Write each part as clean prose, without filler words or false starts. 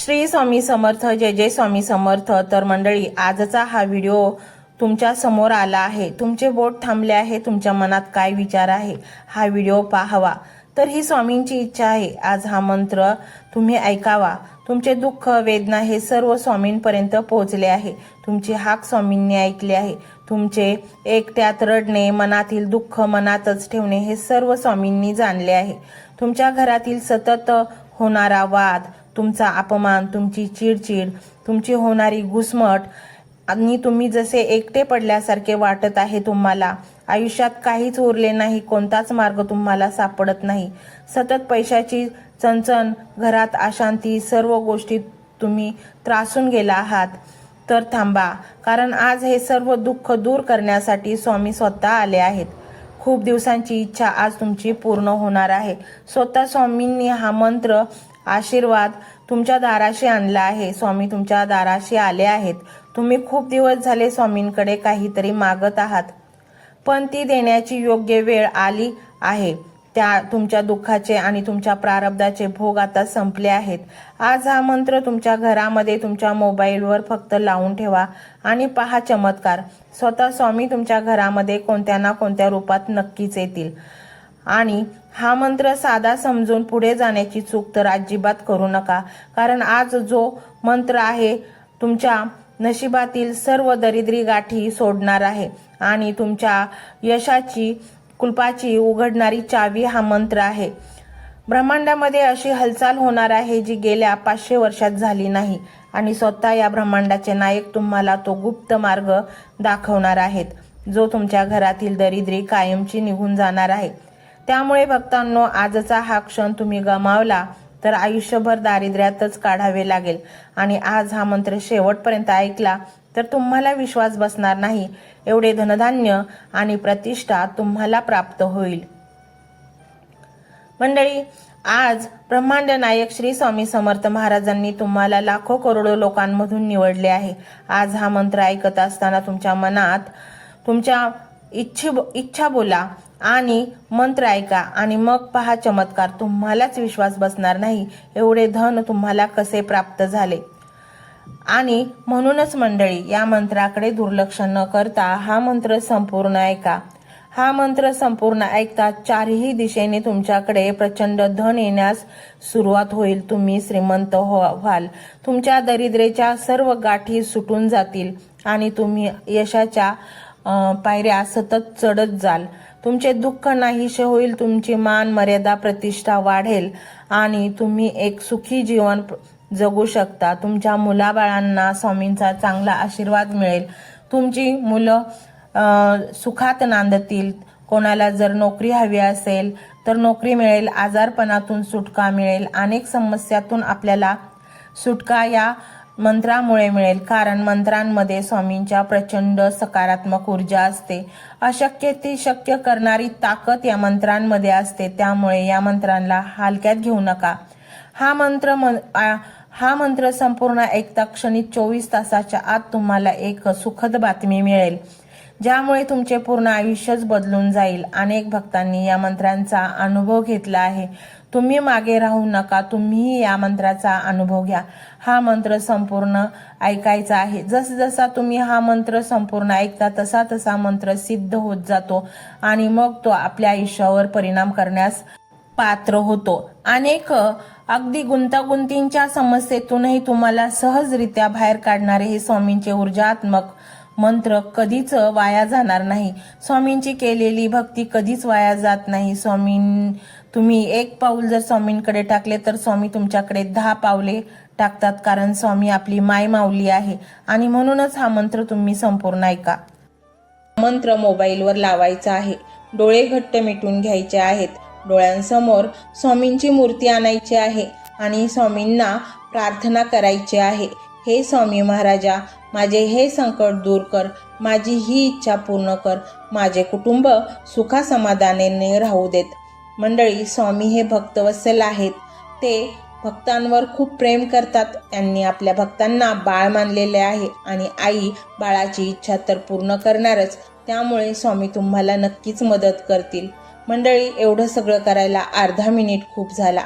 श्री स्वामी समर्थ, जय जय स्वामी समर्थ। तर मंडळी, आजचा हा व्हिडिओ तुमच्या समोर आला आहे। तुमचे बोट थांबले आहे, तुमच्या मनात काय विचार आहे हा व्हिडिओ पाहावा। तर ही स्वामींची इच्छा आहे, आज हा मंत्र तुम्ही ऐकावा। तुमचे दुःख वेदना हे सर्व स्वामींपर्यंत पोहोचले आहे। तुमची हाक स्वामींनी ऐकली आहे। तुमचे एकट्यात रडणे, मनातील दुःख मनातच ठेवणे हे सर्व स्वामींनी जाणले आहे। तुमच्या घरातील सतत होणारा वाद, तुमचा अपमान, तुमची चिडचिड, तुमची होणारी घुसमट आणि तुम्ही जसे एकटे पडल्यासारखे वाटत आहे, तुम्हाला आयुष्यात काहीच उरले नाही, कोणताच मार्ग तुम्हाला सापडत नाही, सतत पैशाची चणचण, घरात अशांती, सर्व गोष्टी तुम्ही त्रासून गेला आहात, तर थांबा, कारण आज हे सर्व दुःख दूर करण्यासाठी स्वामी स्वतः आले आहेत। खूप दिवसांची इच्छा आज तुमची पूर्ण होणार आहे। स्वतः स्वामींनी हा मंत्र आशीर्वाद तुमच्या दाराशी आणला आहे। स्वामी तुमच्या दाराशी आले आहेत। तुम्ही खूप दिवस झाले स्वामींकडे काहीतरी मागत आहात, पण ती देण्याची योग्य वेळ आली आहे। त्या तुमच्या दुःखाचे आणि तुमच्या प्रारब्धाचे भोग आता संपले आहेत। आज हा मंत्र तुमच्या घरामध्ये, तुमच्या मोबाईलवर फक्त लावून ठेवा आणि पहा चमत्कार। स्वतः स्वामी तुमच्या घरामध्ये कोणत्या ना कोणत्या रूपात नक्कीच येतील। आणि हा मंत्र साधा समजून पुढे जाण्याची चूक तर अजिबात करू नका, कारण आज जो मंत्र आहे तुमच्या नशिबातील सर्व दरिद्री गाठी सोडणार आहे आणि तुमच्या यशाची कुलपाची उघडणारी चावी हा मंत्र आहे। ब्रह्मांडामध्ये अशी हालचाल होणार आहे जी गेल्या 500 वर्षात झाली नाही आणि स्वतः या ब्रह्मांडाचे नायक तुम्हाला तो गुप्त मार्ग दाखवणार आहेत, जो तुमच्या घरातील दरिद्री कायमची निघून जाणार आहे। त्यामुळे भक्तांनो, आजचा हा क्षण तुम्ही गमावला तर आयुष्यभर दारिद्र्यातच काढावे लागेल। आणि आज हा मंत्र शेवटपर्यंत ऐकला तर तुम्हाला विश्वास बसणार नाही, एवढे धनधान्य आणि प्रतिष्ठा तुम्हाला प्राप्त होईल। मंडळी, आज ब्रह्मांड नायक श्री स्वामी समर्थ महाराजांनी तुम्हाला लाखो करोडो लोकांमधून निवडले आहे। आज हा मंत्र ऐकत असताना तुमच्या मनात तुमच्या इच्छा बोला आणि मंत्र ऐका आणि मग पहा चमत्कार। तुम्हालाच विश्वास बसणार नाही, एवढे धन तुम्हाला कसे प्राप्त झाले। आणि म्हणूनच मंडळी, या मंत्राकडे दुर्लक्ष न करता हा मंत्र संपूर्ण ऐका। हा मंत्र संपूर्ण ऐकता चारही दिशेने तुमच्याकडे प्रचंड धन येण्यास सुरुवात होईल। तुम्ही श्रीमंत व्हाल, तुमच्या दरिद्रेच्या सर्व गाठी सुटून जातील आणि तुम्ही यशाच्या पायऱ्या सतत चढत जाल। तुमचे दुःख नाहीसे होईल, तुमची मान मर्यादा प्रतिष्ठा वाढेल आणि तुम्ही एक सुखी जीवन जगू शकता। तुमच्या मुलाबाळांना स्वामींचा चांगला आशीर्वाद मिळेल, तुमची मुलं सुखात नांदतील। कोणाला जर नोकरी हवी असेल तर नोकरी मिळेल, आजारपणातून सुटका मिळेल, अनेक समस्यातून आपल्याला सुटका या मंत्रामुळे मिळेल, कारण मंत्रांमध्ये स्वामींच्या प्रचंड सकारात्मक ऊर्जा असते। अशक्य ती शक्य करणारी ताकद या मंत्रांमध्ये असते, त्यामुळे या मंत्रांना हलक्यात घेऊ नका। हा मंत्र संपूर्ण ऐकता क्षणी 24 तासाच्या आत तुम्हाला एक सुखद बातमी मिळेल, ज्यामुळे तुमचे पूर्ण आयुष्यच बदलून जाईल। अनेक भक्तांनी या मंत्रांचा अनुभव घेतला आहे। तुम्ही मागे राहू नका, तुम्हीही या मंत्राचा अनुभव घ्या। हा मंत्र संपूर्ण ऐकायचा आहे। जसजसा तुम्ही हा मंत्र संपूर्ण ऐकता तसा तसा मंत्र सिद्ध होत जातो आणि मग तो आपल्या आयुष्यावर परिणाम करण्यास पात्र होतो। अनेक अगदी गुंतागुंतींच्या समस्येतूनही तुम्हाला सहजरित्या बाहेर काढणारे हे स्वामींचे ऊर्जात्मक मंत्र कधीच वाया जाणार नाही। स्वामींची केलेली भक्ती कधीच वाया जात नाही। तुम्ही एक पाऊल जर स्वामींकडे टाकले तर स्वामी तुमच्याकडे 10 पावले टाकतात, कारण स्वामी आपली माय माऊली आहे। आणि म्हणूनच हा मंत्र तुम्ही संपूर्ण ऐका। मंत्र मोबाईलवर लावायचा आहे, डोळे घट्ट मिटून घ्यायचे आहेत, डोळ्यांसमोर स्वामींची मूर्ती आणायची आहे आणि स्वामींना प्रार्थना करायची आहे। हे स्वामी महाराजा, माझे हे संकट दूर कर, माझी ही इच्छा पूर्ण कर, माझे कुटुंब सुखासमाधानाने राहू देत। मंडळी, स्वामी हे भक्तवत्सल आहेत, ते भक्तांवर खूप प्रेम करतात। त्यांनी आपल्या भक्तांना बाळ मानलेले आहे आणि आई बाळाची इच्छा तर पूर्ण करणारच, त्यामुळे स्वामी तुम्हाला नक्कीच मदत करतील। मंडळी, एवढं सगळं करायला अर्धा मिनिट खूप झाला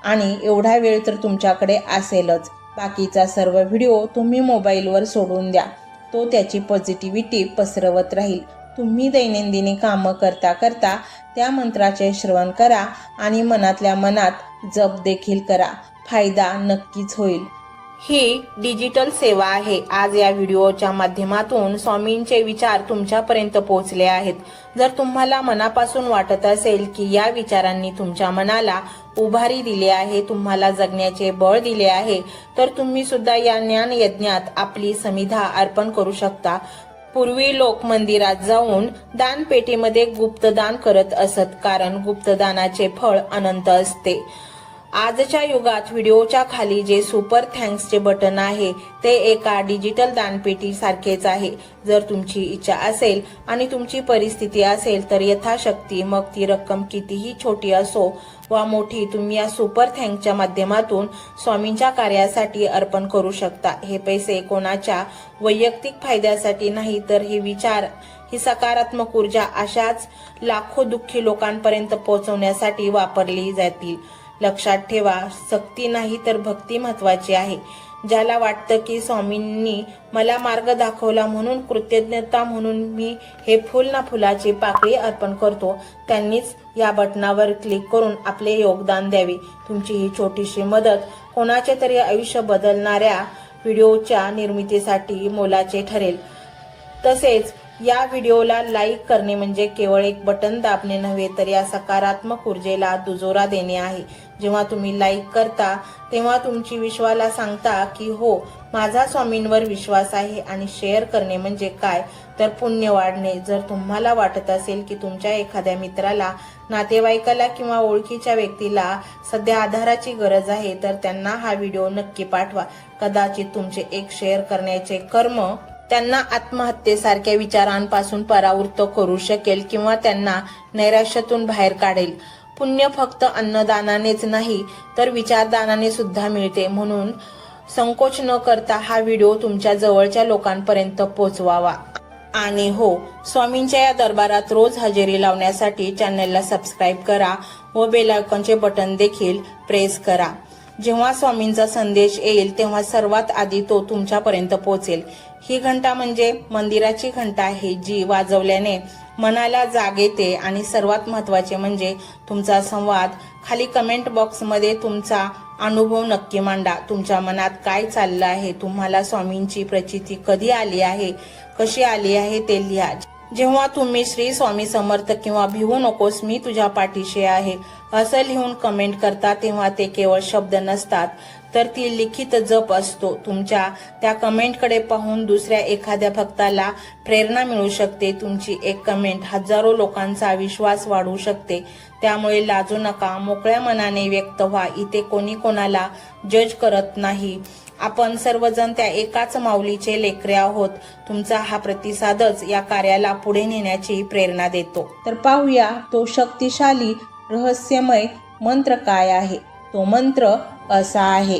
आणि एवढा वेळ तर तुमच्याकडे असेलच। बाकीचा सर्व व्हिडिओ तुम्ही मोबाईलवर सोडून द्या, तो त्याची पॉझिटिव्हिटी पसरवत राहील. तुम्ही दैनंदिनी कामं करता करता त्या मंत्राचे श्रवण करा आणि मनातल्या मनात जप देखील करा. फायदा नक्कीच होईल. ही डिजिटल सेवा आहे. आज या व्हिडिओच्या माध्यमातून स्वामींचे विचार तुमच्यापर्यंत पोहोचले आहेत. जर तुम्हाला मनापासून वाटत असेल की या विचारांनी तुमच्या मनाला उभारी दिली आहे, तुम्हाला जगण्याचे बळ दिले आहे, तर तुम्ही सुद्धा या ज्ञान यज्ञात आपली समिधा अर्पण करू शकता. पूर्वी लोक मंदिरात जाऊन दानपेटीमध्ये गुप्तदान करत असत, कारण गुप्तदानाचे फळ अनंत असते. आजच्या युगात व्हिडिओच्या खाली जे सुपर थँक्सचे बटन आहे ते एका डिजिटल दानपेटी सारखेच आहे. जर तुमची इच्छा असेल आणि तुमची परिस्थिती असेल तर यथाशक्ती, मग ती रक्कम कितीही छोटी असो वा मोठी, तुम्ही या सुपर थँक्सच्या माध्यमातून स्वामींच्या कार्यासाठी अर्पण करू शकता. हे पैसे कोणाच्या वैयक्तिक फायद्यासाठी नाही, तर हे विचार, ही सकारात्मक ऊर्जा अशाच लाखो दुःखी लोकांपर्यंत पोहोचवण्यासाठी वापरली जातील. लक्षात ठेवा, सक्ती नाही तर भक्ती महत्वाची आहे. ज्याला वाटतं की स्वामींनी मला मार्ग दाखवला म्हणून कृतज्ञता म्हणून मी हे फुल ना फुलाची पाकळी अर्पण करतो, त्यांनीच या बटनावर क्लिक करून आपले योगदान द्यावे. तुमची ही छोटीशी मदत कोणाचे तरी आयुष्य बदलणाऱ्या व्हिडिओच्या निर्मितीसाठी मोलाचे ठरेल. तसेच या व्हिडिओला लाईक करणे म्हणजे केवळ एक बटन दाबणे नव्हे, तर या सकारात्मक ऊर्जेला दुजोरा देणे आहे. जेव्हा तुम्ही लाईक करता तेव्हा तुमची विश्वाला सांगता की हो, माझा स्वामींवर विश्वास आहे. आणि शेअर करणे म्हणजे काय, तर पुण्य वाढणे. जर तुम्हाला वाटत असेल की तुमच्या एखाद्या मित्राला, नातेवाईकाला किंवा ओळखीच्या व्यक्तीला सध्या आधाराची गरज आहे, तर त्यांना हा व्हिडिओ नक्की पाठवा. कदाचित तुमचे एक शेअर करण्याचे कर्म त्यांना आत्महत्येसारख्या विचारांपासून परावृत्त करू शकेल किंवा त्यांना नैराश्यातून बाहेर काढेल. पुण्य फक्त अन्नदानानेच नाही तर विचारदानाने सुद्धा मिळते. म्हणून संकोच न करता हा व्हिडिओ तुमच्या जवळच्या लोकांपर्यंत पोहोचवावा. आणि हो, स्वामींच्या या दरबारात रोज हजेरी लावण्यासाठी चॅनलला सबस्क्राईब करा व बेल आयकॉनचे बटन देखील प्रेस करा. जेव्हा स्वामींचा संदेश येईल तेव्हा सर्वात आधी तो तुमच्यापर्यंत पोहोचेल. ही घंटा म्हणजे मंदिराची घंटा आहे, जी वाजवल्याने मनाला जाग येते. आणि सर्वात महत्त्वाचे म्हणजे तुमचा संवाद. खाली कमेंट बॉक्समध्ये तुमचा अनुभव नक्की मांडा. तुमच्या मनात काय चाललं आहे, तुम्हाला स्वामींची प्रचिती कधी आली आहे, कशी आली आहे ते लिहा. जेव्हा तुम्ही श्री स्वामी समर्थ किंवा भिवू नकोस, मी तुझ्या पाठीशी आहे असं लिहून कमेंट करता, तेव्हा ते केवळ शब्द नसतात, तर ती लिखित जप असतो. तुमच्या त्या कमेंटकडे पाहून दुसऱ्या एखाद्या भक्ताला प्रेरणा मिळू शकते. तुमची एक कमेंट हजारो लोकांचा विश्वास वाढवू शकते. त्यामुळे लाजू नका, मोकळ्या मनाने व्यक्त व्हा. इथे कोणी कोणाला जज करत नाही. आपण सर्वजण त्या एकाच माऊलीचे लेकरे आहोत. तुमचा हा प्रतिसादच या कार्याला पुढे नेण्याची प्रेरणा देतो. तर पाहूया तो शक्तिशाली रहस्यमय मंत्र काय आहे. तो मंत्र असा आहे.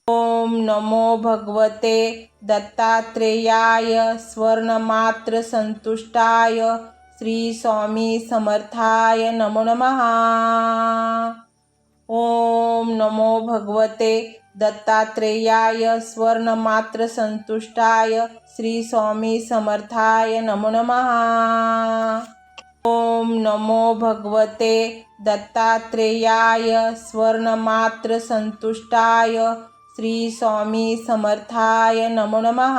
ओम नमो भगवते दत्तात्रेयाय स्वर्णमात्र संतुष्टाय श्री स्वामी समर्थाय नमो नमः. ओम नमो भगवते दत्तात्रेयाय स्वर्णमात्र संतुष्टाय श्री स्वामी समर्थाय नमो नमः. ओम नमो भगवते दत्तात्रेयाय स्वर्णमात्र संतुष्टाय श्री स्वामी समर्थाय नमो नमः.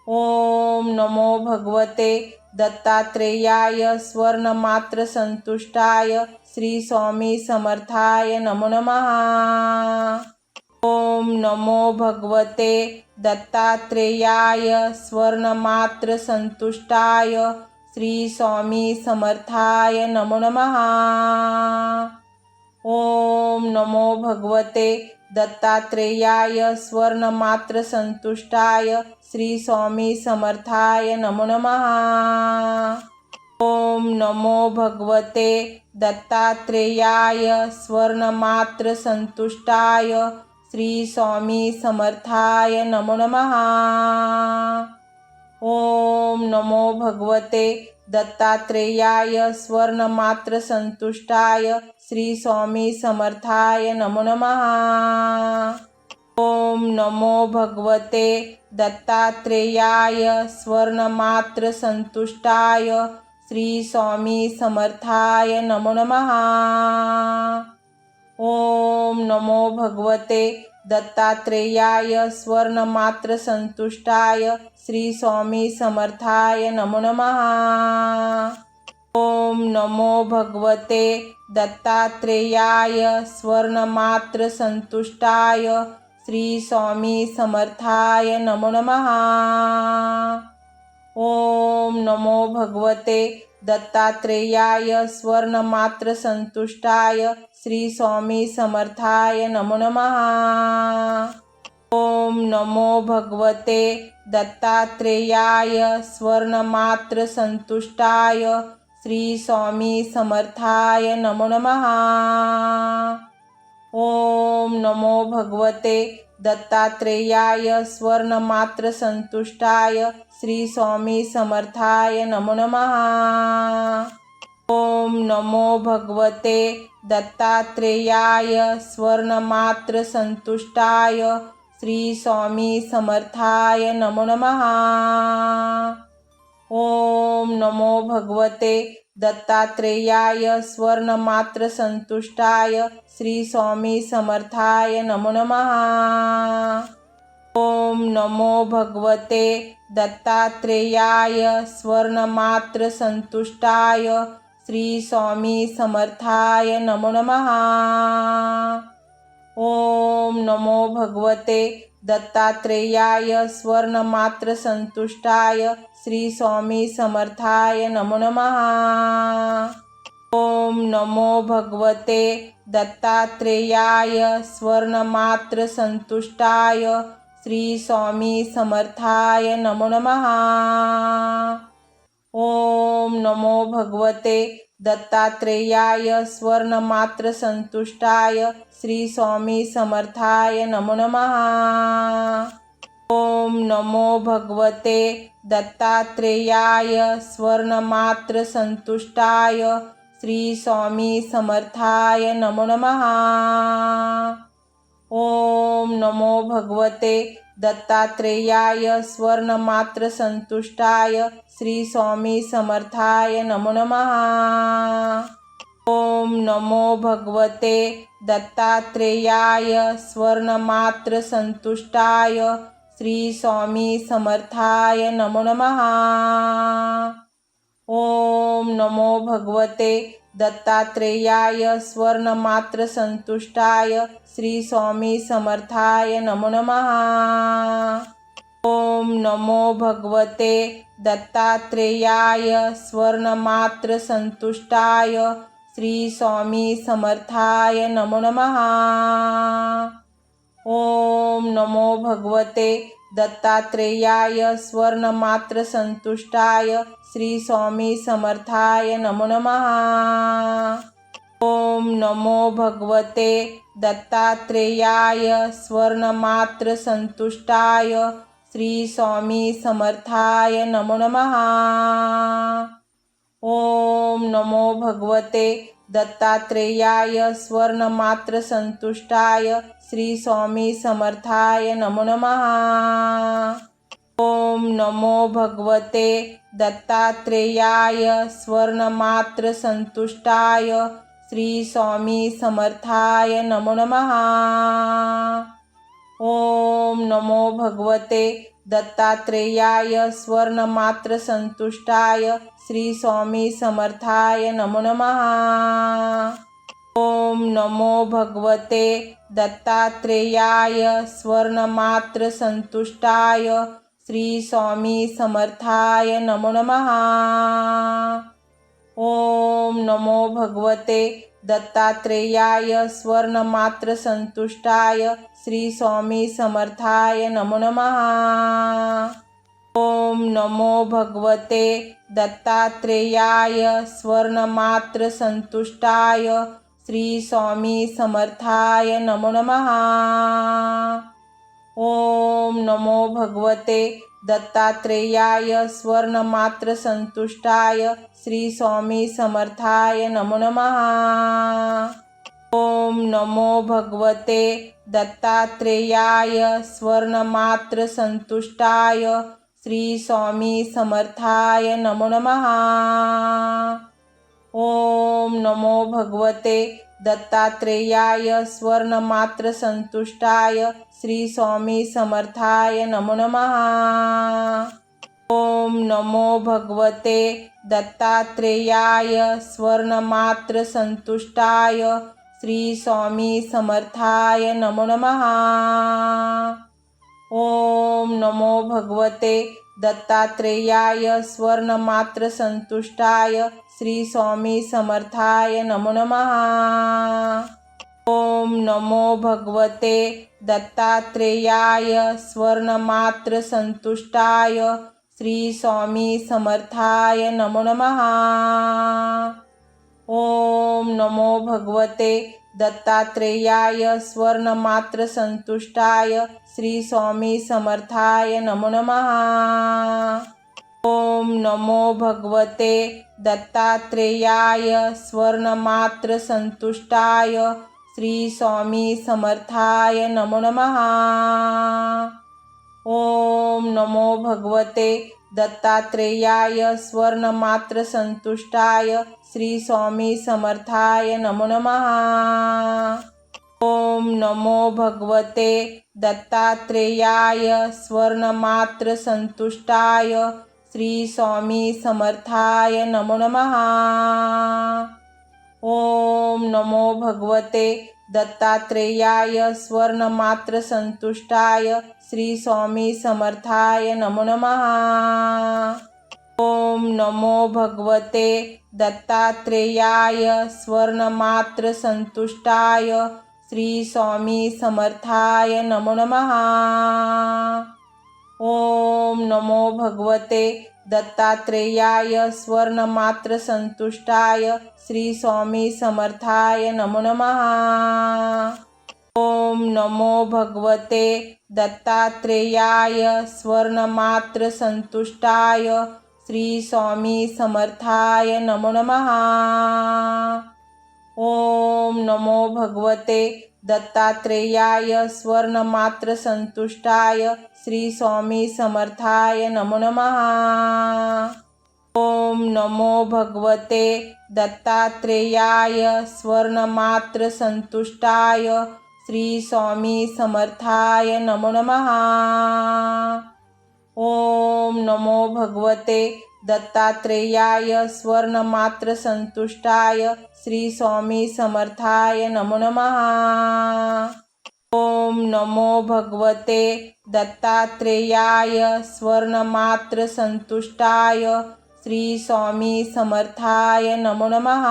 ओम नमो भगवते दत्तात्रेयाय स्वर्णमात्र संतुष्टाय श्री स्वामी समर्थाय नमो नमः. ओम नमो भगवते दत्तात्रेयाय स्वर्णमात्र संतुष्टाय श्री स्वामी समर्थाय नमो नमः. ओम नमो भगवते दत्तात्रेयाय स्वर्णमात्र संतुष्टाय श्री स्वामी समर्थाय नमो नमः. ओम नमो भगवते दत्तात्रेयाय स्वर्णमात्र संतुष्टाय श्री स्वामी समर्थाय नमो नमः. ओम नमो भगवते दत्तात्रेयाय स्वर्णमात्र संतुष्टाय श्री स्वामी समर्थाय नमो नमः। ओम नमो भगवते दत्तात्रेयाय स्वर्णमात्र संतुष्टाय श्री स्वामी समर्थाय नमो नमः। ओम नमो भगवते दत्तात्रेयाय स्वर्णमात्र संतुष्टाय श्री स्वामी समर्थाय नमो नमः। ओम नमो भगवते दत्तात्रेयाय स्वर्णमात्र संतुष्टाय श्री स्वामी समर्थाय नमो नमः। ओम नमो भगवते दत्तात्रेयाय स्वर्णमात्र संतुष्टाय श्री स्वामी समर्थाय नमो नमः। ओम नमो भगवते दत्तात्रेयाय स्वर्णमात्र संतुष्टाय श्री स्वामी समर्थाय नमो नमः। ओम नमो भगवते दत्तात्रेयाय स्वर्णमात्र संतुष्टाय श्री स्वामी समर्थाय नमो नमः। ओम नमो भगवते दत्तात्रेयाय स्वर्णमात्र संतुष्टाय श्री स्वामी समर्थाय नमो नमः। ओम नमो भगवते दत्तात्रेयाय स्वर्णमात्र संतुष्टाय श्री स्वामी समर्थाय नमो नमः। ओम नमो भगवते दत्तात्रेयाय स्वर्णमात्र संतुष्टाय श्री स्वामी समर्थाय नमो नमः। ओम नमो भगवते दत्तात्रेयाय स्वर्णमात्र संतुष्टाय श्री स्वामी समर्थाय नमो नमः। ओम नमो भगवते दत्तात्रेयाय स्वर्णमात्र संतुष्टाय श्री स्वामी समर्थाय नमो नमः। ओम नमो भगवते दत्तात्रेयाय स्वर्णमात्र संतुष्टाय श्री स्वामी समर्थाय नमो नमः। ओम नमो भगवते दत्तात्रेयाय स्वर्णमात्र संतुष्टाय श्री स्वामी समर्थाय नमो नमः। ओम नमो भगवते दत्तात्रेयाय स्वर्णमात्र संतुष्टाय श्री स्वामी समर्थाय नमो नमः। ओम नमो भगवते दत्तात्रेयाय स्वर्णमात्र संतुष्टाय श्री स्वामी समर्थाय नमो नमः। ओम नमो भगवते दत्तात्रेयाय स्वर्णमात्र संतुष्टाय श्री स्वामी समर्थाय नमो नमः। ओम नमो भगवते दत्तात्रेयाय स्वर्णमात्र संतुष्टाय श्री स्वामी समर्थाय नमो नमः। ओम नमो भगवते दत्तात्रेयाय स्वर्णमात्र संतुष्टाय श्री स्वामी समर्थाय नमो नमः। ओम नमो भगवते दत्तात्रेयाय स्वर्णमात्र संतुष्टाय श्री स्वामी समर्थाय नमो नमः। ओम नमो भगवते दत्तात्रेयाय स्वर्णमात्र संतुष्टाय श्री स्वामी समर्थाय नमो नमः। ओम नमो भगवते दत्तात्रेयाय स्वर्णमात्र संतुष्टाय श्री स्वामी समर्थाय नमो नमः। ओम नमो भगवते दत्तात्रेयाय स्वर्णमात्र संतुष्टाय श्री स्वामी समर्थाय नमो नमः। ओम नमो भगवते दत्तात्रेयाय स्वर्णमात्र संतुष्टाय श्री स्वामी समर्थाय नमो नमः। ओम नमो भगवते दत्तात्रेयाय स्वर्णमात्र संतुष्टाय श्री स्वामी समर्थाय नमो नमः। ओम नमो भगवते दत्तात्रेयाय स्वर्णमात्र संतुष्टाय श्री स्वामी समर्थाय नमो नमः। ओम नमो भगवते दत्तात्रेयाय स्वर्णमात्र संतुष्टाय श्री स्वामी समर्थाय नमो नमः। ओम नमो भगवते दत्तात्रेयाय स्वर्णमात्र संतुष्टाय श्री स्वामी समर्थाय नमो नमः। ओम नमो भगवते दत्तात्रेयाय स्वर्णमात्र संतुष्टाय श्री स्वामी समर्थाय नमो नमः। ओम नमो भगवते दत्तात्रेयाय स्वर्णमात्र संतुष्टाय श्री स्वामी समर्थाय नमो नमः। ओम नमो भगवते दत्तात्रेयाय स्वर्णमात्र संतुष्टाय श्री स्वामी समर्थाय नमो नमः। ओम नमो भगवते दत्तात्रेयाय स्वर्णमात्र संतुष्टाय श्री स्वामी समर्थाय नमो नमः। ओम नमो भगवते दत्तात्रेयाय स्वर्णमात्र संतुष्टाय श्री स्वामी समर्थाय नमो नमः। ओम नमो भगवते दत्तात्रेयाय स्वर्णमात्र संतुष्टाय श्री स्वामी समर्थाय नमो नमः। ओम नमो भगवते दत्तात्रेयाय स्वर्णमात्र संतुष्टाय श्री स्वामी समर्थाय नमो नमः। ओम नमो भगवते दत्तात्रेयाय स्वर्णमात्र संतुष्टाय श्री स्वामी समर्थाय नमो नमः। ओम नमो भगवते दत्तात्रेयाय स्वर्णमात्र संतुष्टाय श्री स्वामी समर्थाय नमो नमः। ओम नमो भगवते दत्तात्रेयाय स्वर्णमात्र संतुष्टाय श्री स्वामी समर्थाय नमो नमः। ओम नमो भगवते दत्तात्रेयाय स्वर्णमात्र संतुष्टाय श्री स्वामी समर्थाय नमो नमः। ओम नमो भगवते दत्तात्रेयाय स्वर्णमात्र संतुष्टाय श्री स्वामी समर्थाय नमो नमः। ओम नमो भगवते दत्तात्रेयाय स्वर्णमात्र संतुष्टाय श्री स्वामी समर्थाय नमो नमः। ओम नमो भगवते दत्तात्रेयाय स्वर्णमात्र संतुष्टाय श्री स्वामी समर्थाय नमो नमः। ओम नमो भगवते दत्तात्रेयाय स्वर्णमात्र संतुष्टाय श्री स्वामी समर्थाय नमो नमः। ओम नमो भगवते दत्तात्रेयाय स्वर्णमात्र संतुष्टाय श्री स्वामी समर्थाय नमो नमः।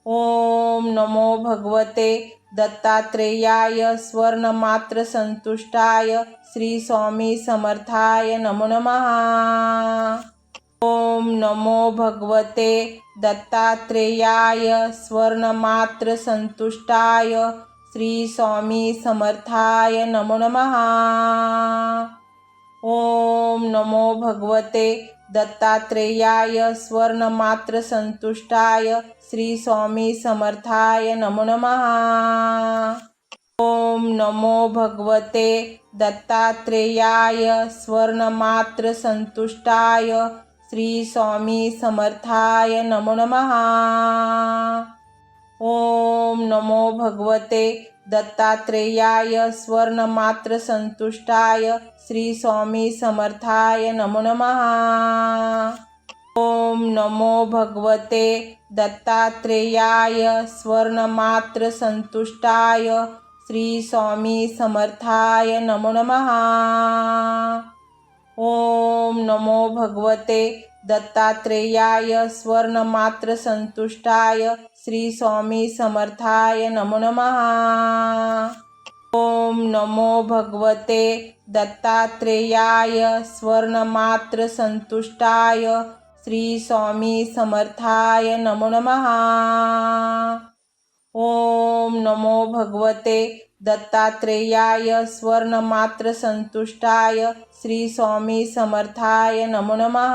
ओम नमो भगवते दत्तात्रेयाय स्वर्णमात्र संतुष्टाय श्री स्वामी समर्थाय नमो नमः। ओम नमो भगवते दत्तात्रेयाय स्वर्णमात्र संतुष्टाय श्री स्वामी समर्थाय नमो नमः। ओम नमो भगवते दत्तात्रेयाय स्वर्णमात्र संतुष्टाय श्री स्वामी समर्थाय नमो नमः। ओम नमो भगवते दत्तात्रेयाय स्वर्णमात्र संतुष्टाय श्री स्वामी समर्थाय नमो नमः। ओम नमो भगवते दत्तात्रेयाय स्वर्णमात्र संतुष्टाय श्री स्वामी समर्थाय नमो नमः। ओम नमो भगवते दत्तात्रेयाय स्वर्णमात्र संतुष्टाय श्री स्वामी समर्थाय नमो नमः। ओम नमो भगवते दत्तात्रेयाय स्वर्णमात्र संतुष्टाय श्री स्वामी समर्थाय नमो नमः। ओम नमो भगवते दत्तात्रेयाय स्वर्णमात्र संतुष्टाय श्री स्वामी समर्थाय नमो नमः। ओम नमो भगवते दत्तात्रेयाय स्वर्णमात्र संतुष्टाय श्री स्वामी समर्थाय नमो नमः।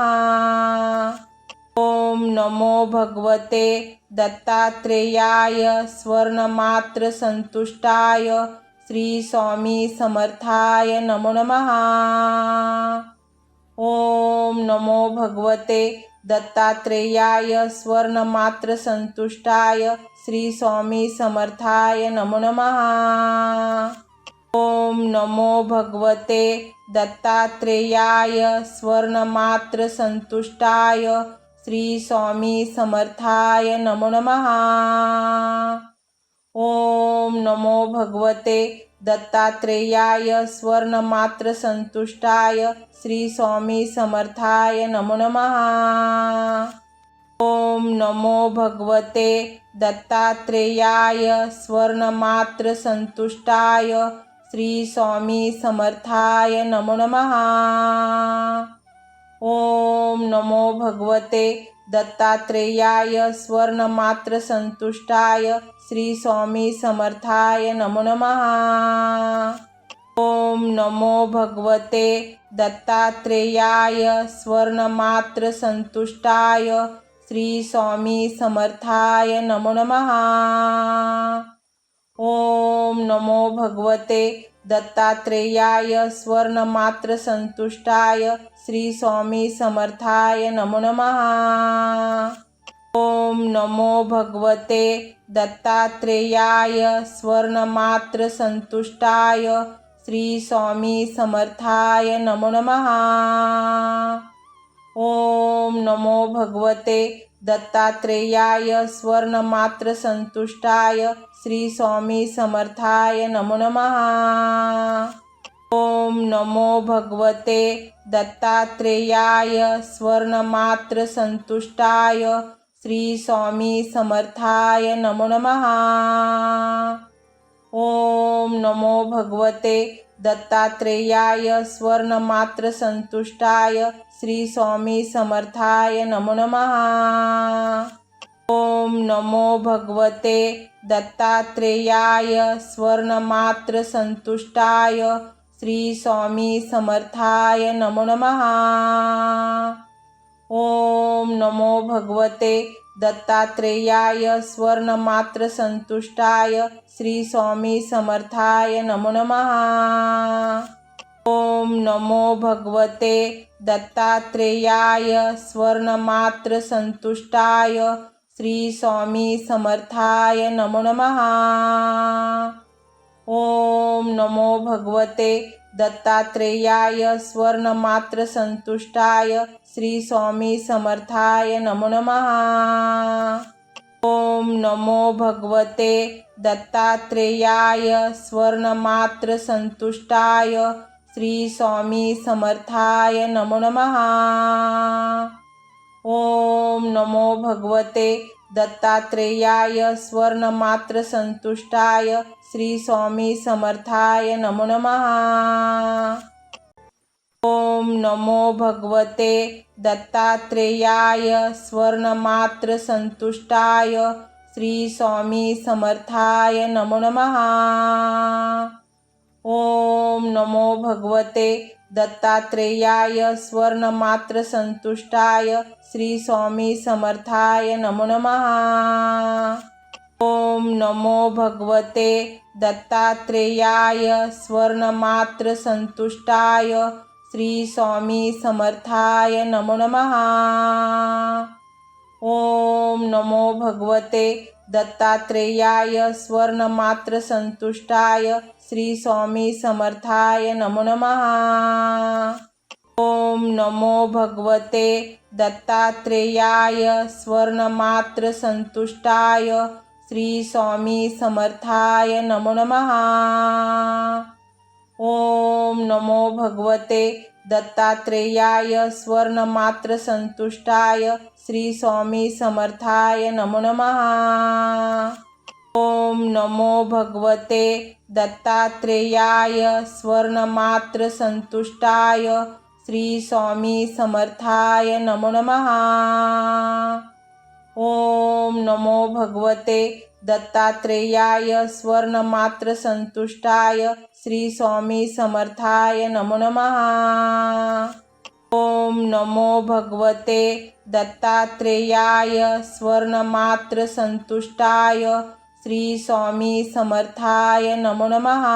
ओम नमो भगवते दत्तात्रेयाय स्वर्णमात्र संतुष्टाय श्री स्वामी समर्थाय नमो नमः। ओम नमो भगवते दत्तात्रेयाय स्वर्णमात्र संतुष्टाय श्री स्वामी समर्थाय नमो नमः। ओम नमो भगवते दत्तात्रेयाय स्वर्णमात्र संतुष्टाय श्री स्वामी समर्थाय नमो नमः। ओम नमो भगवते दत्तात्रेयाय स्वर्णमात्र संतुष्टाय श्री स्वामी समर्थाय नमो नमः। ओम नमो भगवते दत्तात्रेयाय स्वर्णमात्र संतुष्टाय श्री स्वामी समर्थाय नमो नमः। ओम नमो भगवते दत्तात्रेयाय स्वर्णमात्र संतुष्टाय श्री स्वामी समर्थाय नमो नमः। ओम नमो भगवते दत्तात्रेयाय स्वर्णमात्र संतुष्टाय श्री स्वामी समर्थाय नमो नमः। ओम नमो भगवते दत्तात्रेयाय स्वर्णमात्र संतुष्टाय श्री स्वामी समर्थाय नमो नमः। ओम नमो भगवते दत्तात्रेयाय स्वर्णमात्र संतुष्टाय श्री स्वामी समर्थाय नमो नमः। ओम नमो भगवते दत्तात्रेयाय स्वर्णमात्र संतुष्टाय श्री स्वामी समर्थाय नमो नमः। ओम नमो भगवते दत्तात्रेयाय स्वर्णमात्र संतुष्टाय श्री स्वामी समर्थाय नमो नमः। ओम नमो भगवते दत्तात्रेयाय स्वर्णमात्र संतुष्टाय श्री स्वामी समर्थाय नमो नमः। ओम नमो भगवते दत्तात्रेयाय स्वर्णमात्र संतुष्टाय श्री स्वामी समर्थाय नमो नमः। ओम नमो भगवते दत्तात्रेयाय स्वर्णमात्र संतुष्टाय श्री स्वामी समर्थाय नमो नमः। ओम नमो भगवते दत्तात्रेयाय स्वर्णमात्र संतुष्टाय श्री स्वामी समर्थाय नमो नमः। ओम नमो भगवते दत्तात्रेयाय स्वर्णमात्र संतुष्टाय श्री स्वामी समर्थाय नमो नमः। ओम नमो भगवते दत्तात्रेयाय स्वर्णमात्र संतुष्टाय श्री स्वामी समर्थाय नमो नमः। ओम नमो भगवते दत्तात्रेयाय स्वर्णमात्र संतुष्टाय श्री स्वामी समर्थाय नमो नमः। ओम नमो भगवते दत्तात्रेयाय स्वर्णमात्र संतुष्टाय श्री स्वामी समर्थाय नमो नमः। ओम नमो भगवते दत्तात्रेयाय स्वर्णमात्र संतुष्टाय श्री स्वामी समर्थाय नमो नमः। ओम नमो भगवते दत्तात्रेयाय स्वर्णमात्र संतुष्टाय श्री स्वामी समर्थाय नमो नमः। ओम नमो भगवते दत्तात्रेयाय स्वर्णमात्र संतुष्टाय श्री स्वामी समर्थाय नमो नमः। ओम नमो भगवते दत्तात्रेयाय स्वर्णमात्र संतुष्टाय श्री स्वामी समर्थाय नमो नमः। ओम नमो भगवते दत्तात्रेयाय स्वर्णमात्र संतुष्टाय श्री स्वामी समर्थाय नमो नमः। ओम नमो भगवते दत्तात्रेयाय स्वर्णमात्र संतुष्टाय श्री स्वामी समर्थाय नमो नमः। ओम नमो भगवते दत्तात्रेयाय स्वर्णमात्र संतुष्टाय श्री स्वामी समर्थाय नमो नमः। ओम नमो भगवते दत्तात्रेयाय स्वर्णमात्र संतुष्टाय श्री स्वामी समर्थाय नमो नमः।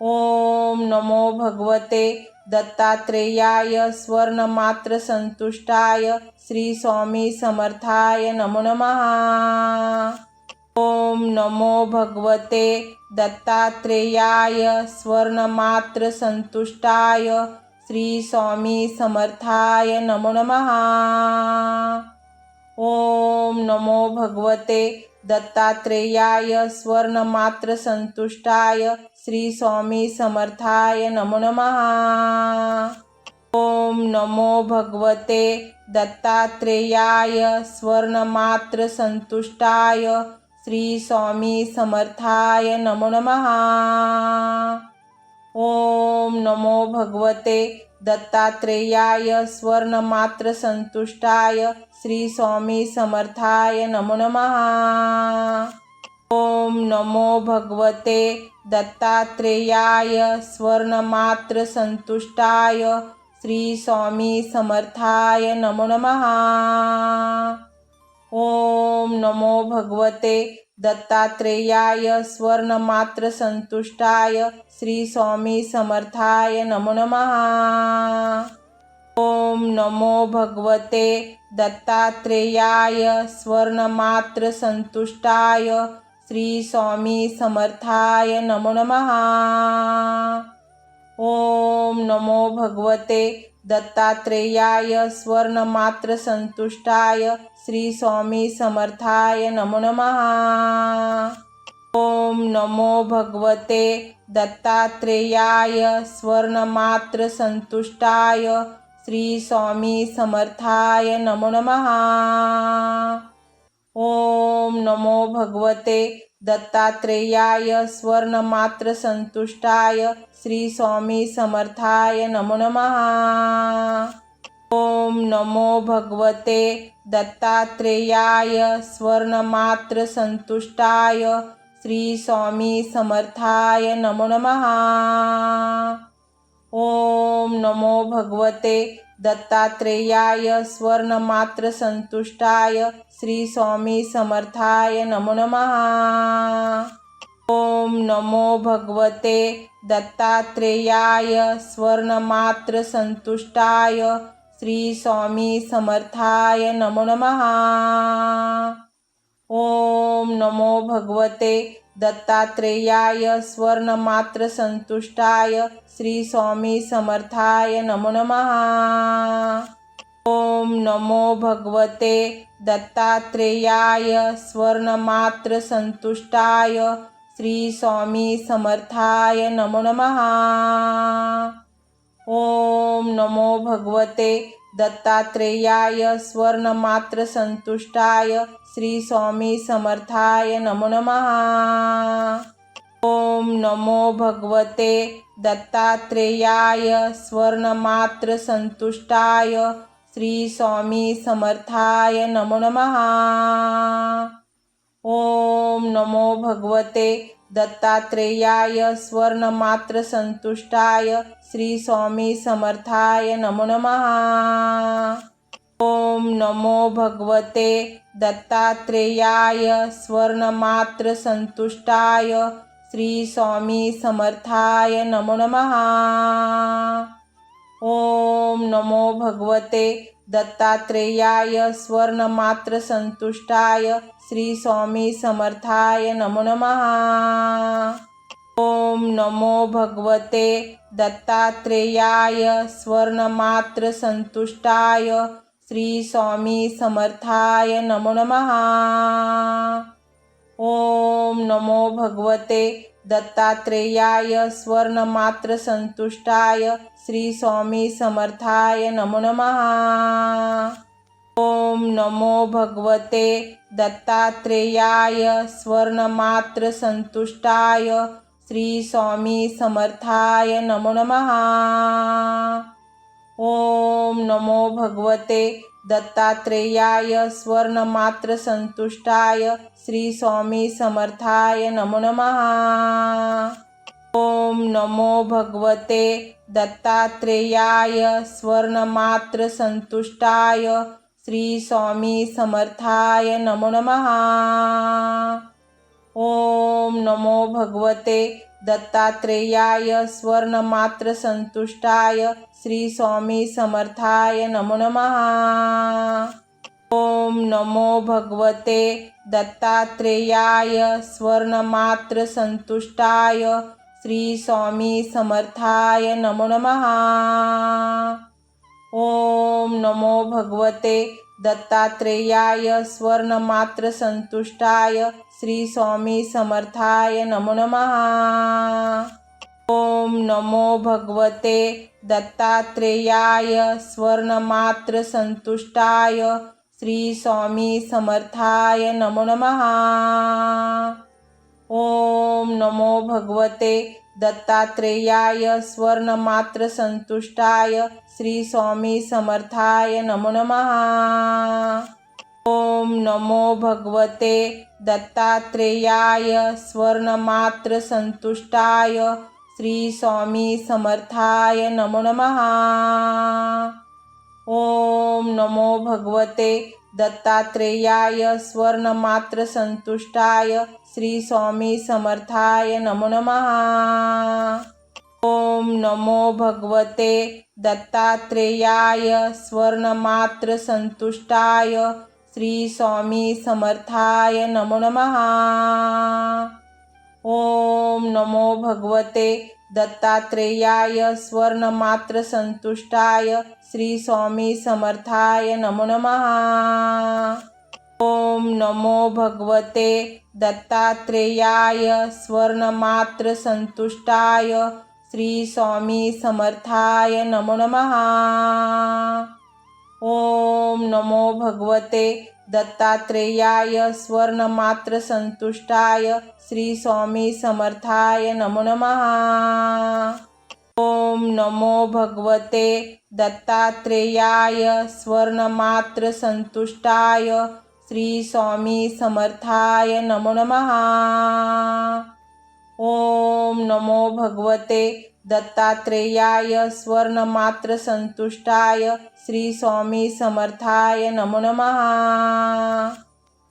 ओम नमो भगवते दत्तात्रेयाय स्वर्णमात्र संतुष्टाय श्री स्वामी समर्थाय नमो नमः। ओम नमो भगवते दत्तात्रेयाय स्वर्णमात्र संतुष्टाय श्री स्वामी समर्थाय नमो नमः। ओम नमो भगवते दत्तात्रेयाय स्वर्णमात्र संतुष्टाय श्री स्वामी समर्थाय नमो नमः। ओम नमो भगवते दत्तात्रेयाय स्वर्णमात्र संतुष्टाय श्री स्वामी समर्थाय नमो नमः। ओम नमो भगवते दत्तात्रेयाय स्वर्णमात्र संतुष्टाय श्री स्वामी समर्थाय नमो नमः। ओम नमो भगवते दत्तात्रेयाय स्वर्णमात्र संतुष्टाय श्री स्वामी समर्थाय नमो नमः। ओम नमो भगवते दत्तात्रेयाय स्वर्णमात्र संतुष्टाय श्री स्वामी समर्थाय नमो नमः। ओम नमो भगवते दत्तात्रेयाय स्वर्णमात्र संतुष्टाय श्री स्वामी समर्थाय नमो नमः। ओम नमो भगवते दत्तात्रेयाय स्वर्णमात्र संतुष्टाय श्री स्वामी समर्थाय नमो नमः। ओम नमो भगवते दत्तात्रेयाय स्वर्णमात्र संतुष्टाय श्री स्वामी समर्थाय नमो नमः। ओम नमो भगवते दत्तात्रेयाय स्वर्णमात्र संतुष्टाय श्री स्वामी समर्थाय नमो नमः। ओम नमो भगवते दत्तात्रेयाय स्वर्णमात्र संतुष्टाय श्री स्वामी समर्थाय नमो नमः। ओम नमो भगवते दत्तात्रेयाय स्वर्णमात्र संतुष्टाय श्री स्वामी समर्थाय नमो नमः। ओम नमो भगवते दत्तात्रेयाय स्वर्णमात्र संतुष्टाय श्री स्वामी समर्थाय नमो नमः। ओम नमो भगवते दत्तात्रेयाय स्वर्णमात्र संतुष्टाय श्री स्वामी समर्थाय नमो नमः। ओम नमो भगवते दत्तात्रेयाय स्वर्णमात्र संतुष्टाय श्री स्वामी समर्थाय नमो नमः। ओम नमो भगवते दत्तात्रेयाय स्वर्णमात्र संतुष्टाय श्री स्वामी समर्थाय नमो नमः। ओम नमो भगवते दत्तात्रेयाय स्वर्णमात्र संतुष्टाय श्री स्वामी समर्थाय नमो नमः। ओम नमो भगवते दत्तात्रेयाय स्वर्णमात्र संतुष्टाय श्री स्वामी समर्थाय नमो नमः। ओम नमो भगवते दत्तात्रेयाय स्वर्णमात्र संतुष्टाय श्री स्वामी समर्थाय नमो नमः। ओम नमो भगवते दत्तात्रेयाय स्वर्णमात्र संतुष्टाय श्री स्वामी समर्थाय नमो नमः। ओम नमो भगवते दत्तात्रेयाय स्वर्णमात्र संतुष्टाय श्री स्वामी समर्थाय नमो नमः। ओम नमो भगवते दत्तात्रेयाय स्वर्णमात्र संतुष्टाय श्री स्वामी समर्थाय नमो नमः। ओम नमो भगवते दत्तात्रेयाय स्वर्णमात्र संतुष्टाय श्री स्वामी समर्थाय नमो नमः। ओम नमो भगवते दत्तात्रेयाय स्वर्णमात्र संतुष्टाय श्री स्वामी समर्थाय नमो नमः। ओम नमो भगवते दत्तात्रेयाय स्वर्णमात्र संतुष्टाय श्री स्वामी समर्थाय नमो नमः। ओम नमो भगवते दत्तात्रेयाय स्वर्णमात्र संतुष्टाय श्री स्वामी समर्थाय नमो नमः। ओम नमो भगवते दत्तात्रेयाय स्वर्णमात्र संतुष्टाय श्री स्वामी समर्थाय नमो नमः। ओम नमो भगवते दत्तात्रेयाय स्वर्णमात्र संतुष्टाय श्री स्वामी समर्थाय नमो नमः। ओम नमो भगवते दत्तात्रेयाय स्वर्णमात्र संतुष्टाय श्री स्वामी समर्थाय नमो नमः। ओम नमो भगवते दत्तात्रेयाय स्वर्णमात्र संतुष्टाय श्री स्वामी समर्थाय नमो नमः। ओम नमो भगवते दत्तात्रेयाय स्वर्णमात्र संतुष्टाय श्री स्वामी समर्थाय नमो नमः। ओम नमो भगवते दत्तात्रेयाय स्वर्णमात्र संतुष्टाय श्री स्वामी समर्थाय नमो नमः। ओम नमो भगवते दत्तात्रेयाय स्वर्णमात्र संतुष्टाय श्री स्वामी समर्थाय नमो नमः। ओम नमो भगवते दत्तात्रेयाय स्वर्णमात्र संतुष्टाय श्री स्वामी समर्थाय नमो नमः। ओम नमो भगवते दत्तात्रेयाय स्वर्णमात्र संतुष्टाय श्री स्वामी समर्थाय नमो नमः। ओम नमो भगवते दत्तात्रेयाय स्वर्णमात्र संतुष्टाय श्री स्वामी समर्थाय नमो नमः। ओम नमो भगवते दत्तात्रेयाय स्वर्णमात्र संतुष्टाय श्री स्वामी समर्थाय नमो नमः। ओम नमो भगवते दत्तात्रेयाय स्वर्णमात्र संतुष्टाय श्री स्वामी समर्थाय नमो नमः।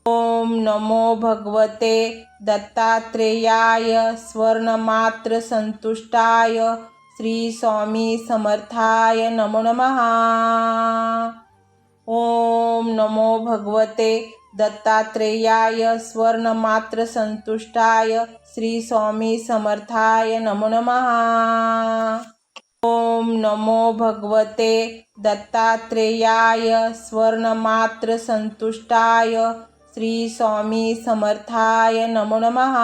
ओम नमो भगवते दत्तात्रेयाय स्वर्णमात्र संतुष्टाय श्री स्वामी समर्थाय नमो नमः। ओम नमो भगवते दत्तात्रेयाय स्वर्णमात्र संतुष्टाय श्री स्वामी समर्थाय नमो नमः। ओम नमो भगवते दत्तात्रेयाय स्वर्णमात्र संतुष्टाय श्री स्वामी समर्थाय नमो नमः।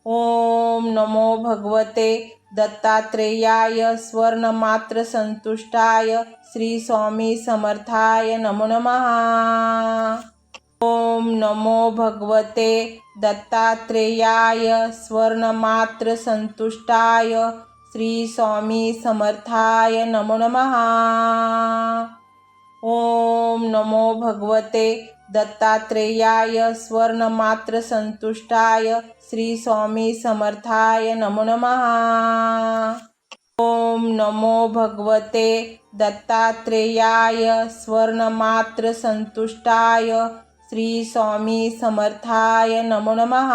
ओम नमो भगवते दत्तात्रेयाय स्वर्णमात्र संतुष्टाय श्री स्वामी समर्थाय नमो नमः। ओम नमो भगवते दत्तात्रेयाय स्वर्णमात्र संतुष्टाय श्री स्वामी समर्थाय नमो नमः। ओम नमो भगवते दत्तात्रेयाय स्वर्णमात्र संतुष्टाय श्री स्वामी समर्थाय नमो नमः। ओम नमो भगवते दत्तात्रेयाय स्वर्णमात्र संतुष्टाय श्री स्वामी समर्थाय नमो नमः।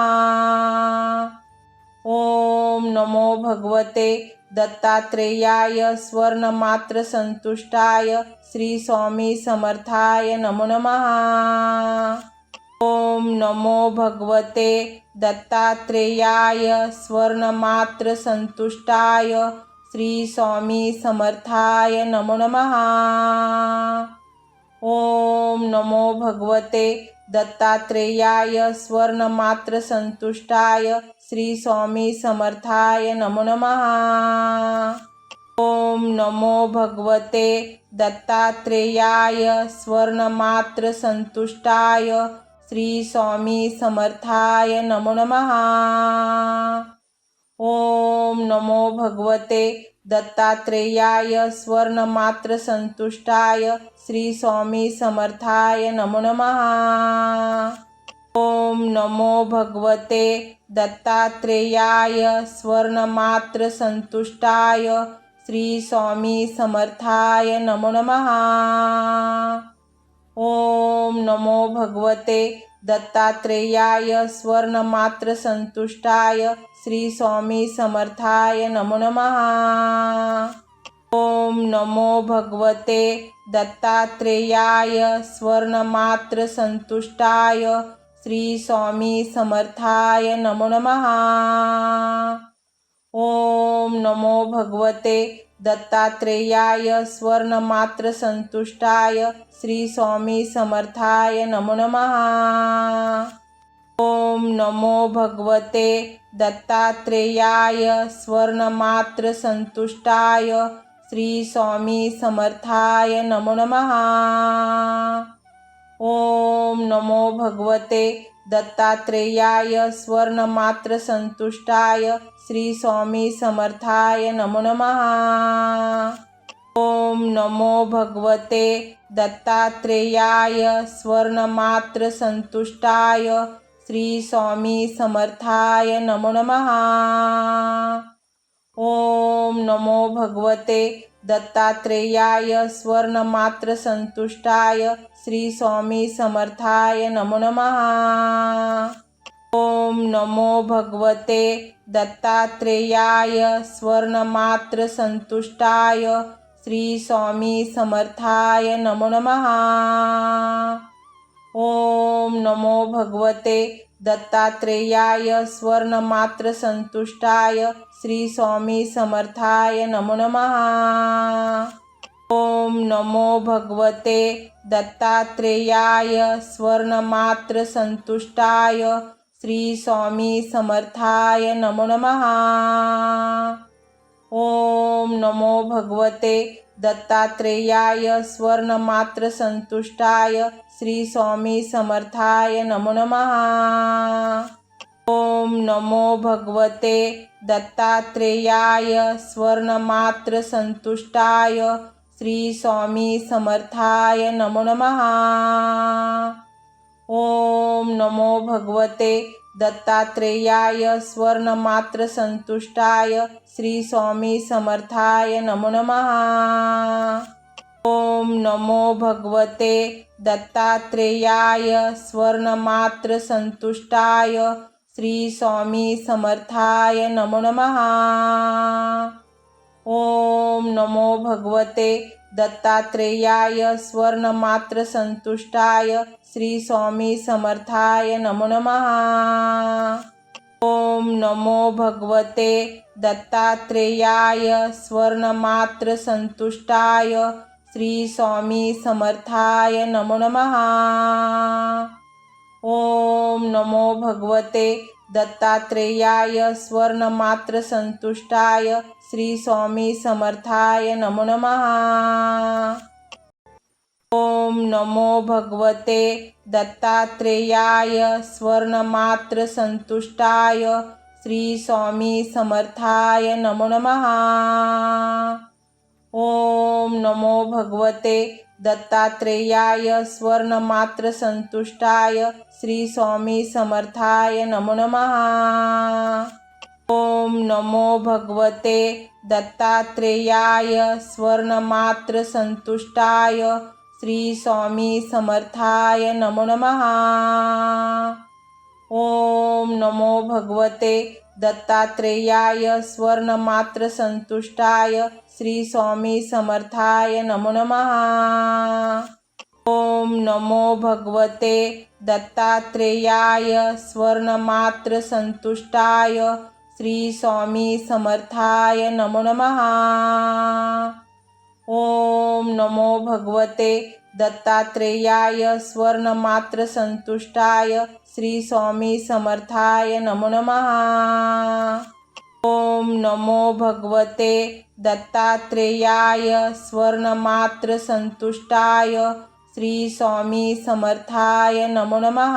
ओम नमो भगवते दत्तात्रेयाय स्वर्णमात्र संतुष्टाय श्री स्वामी समर्थाय नमो नमः। ओम नमो भगवते दत्तात्रेयाय स्वर्णमात्र संतुष्टाय श्री स्वामी समर्थाय नमो नमः। ओम नमो भगवते दत्तात्रेयाय स्वर्णमात्र संतुष्टाय श्री स्वामी समर्थाय नमो नमः। ओम नमो भगवते दत्तात्रेयाय स्वर्णमात्र संतुष्टाय श्री स्वामी समर्थाय नमो नमः। ओम नमो भगवते दत्तात्रेयाय स्वर्णमात्र संतुष्टाय श्री स्वामी समर्थाय नमो नमः। ओम नमो भगवते दत्तात्रेयाय स्वर्णमात्र संतुष्टाय श्री स्वामी समर्थाय नमो नमः। ओम नमो भगवते दत्तात्रेयाय स्वर्णमात्र संतुष्टाय श्री स्वामी समर्थाय नमो नमः। ओम नमो भगवते दत्तात्रेयाय स्वर्णमात्र संतुष्टाय श्री स्वामी समर्थाय नमो नमः। ओम नमो भगवते दत्तात्रेयाय स्वर्णमात्र संतुष्टाय श्री स्वामी समर्थाय नमो नमः। ओम नमो भगवते दत्तात्रेयाय स्वर्णमात्र संतुष्टाय श्री स्वामी समर्थाय नमो नमः। ओम नमो भगवते दत्तात्रेयाय स्वर्णमात्र संतुष्टाय श्री स्वामी समर्थाय नमो नमः। ओम नमो भगवते दत्तात्रेयाय स्वर्णमात्र संतुष्टाय श्री स्वामी समर्थाय नमो नमः। ओम नमो भगवते दत्तात्रेयाय स्वर्णमात्र संतुष्टाय श्री स्वामी समर्थाय नमो नमः। ओम नमो भगवते दत्तात्रेयाय स्वर्णमात्र संतुष्टाय श्री स्वामी समर्थाय नमो नमः। ओम नमो भगवते दत्तात्रेयाय स्वर्णमात्र संतुष्टाय श्री स्वामी समर्थाय नमो नमः। ओम नमो भगवते दत्तात्रेयाय स्वर्णमात्र संतुष्टाय श्री स्वामी समर्थाय नमो नमः। ओम नमो भगवते दत्तात्रेयाय स्वर्णमात्र संतुष्टाय श्री स्वामी समर्थाय नमो नमः। ओम नमो भगवते दत्तात्रेयाय स्वर्णमात्र संतुष्टाय श्री स्वामी समर्थाय नमो नमः। ओम नमो भगवते दत्तात्रेयाय स्वर्णमात्र संतुष्टाय श्री स्वामी समर्थाय नमो नमः। ओम नमो भगवते दत्तात्रेयाय स्वर्णमात्र संतुष्टाय श्री स्वामी समर्थाय नमो नमः। ओम नमो भगवते दत्तात्रेयाय स्वर्णमात्र संतुष्टाय श्री स्वामी समर्थाय नमो नमः। ओम नमो भगवते दत्तात्रेयाय स्वर्णमात्र संतुष्टाय श्री स्वामी समर्थाय नमो नमः। ओम नमो भगवते दत्तात्रेयाय स्वर्णमात्र संतुष्टाय श्री स्वामी समर्थाय नमो नमः। ओम नमो भगवते दत्तात्रेयाय स्वर्णमात्र संतुष्टाय श्री स्वामी समर्थाय नमो नमः। ओम नमो भगवते दत्तात्रेयाय स्वर्णमात्र संतुष्टाय श्री स्वामी समर्थाय नमो नमः। ओम नमो भगवते दत्तात्रेयाय स्वर्णमात्र संतुष्टाय श्री स्वामी समर्थाय नमो नमः। ओम नमो भगवते दत्तात्रेयाय स्वर्णमात्र संतुष्टाय श्री स्वामी समर्थाय नमो नमः। ओम नमो भगवते दत्तात्रेयाय स्वर्णमात्र संतुष्टाय श्री स्वामी समर्थाय नमो नमः। ओम नमो भगवते दत्तात्रेयाय स्वर्णमात्र संतुष्टाय श्री स्वामी समर्थाय नमो नमः। ओम नमो भगवते दत्तात्रेयाय स्वर्णमात्र संतुष्टाय श्री स्वामी समर्थाय नमो नमः।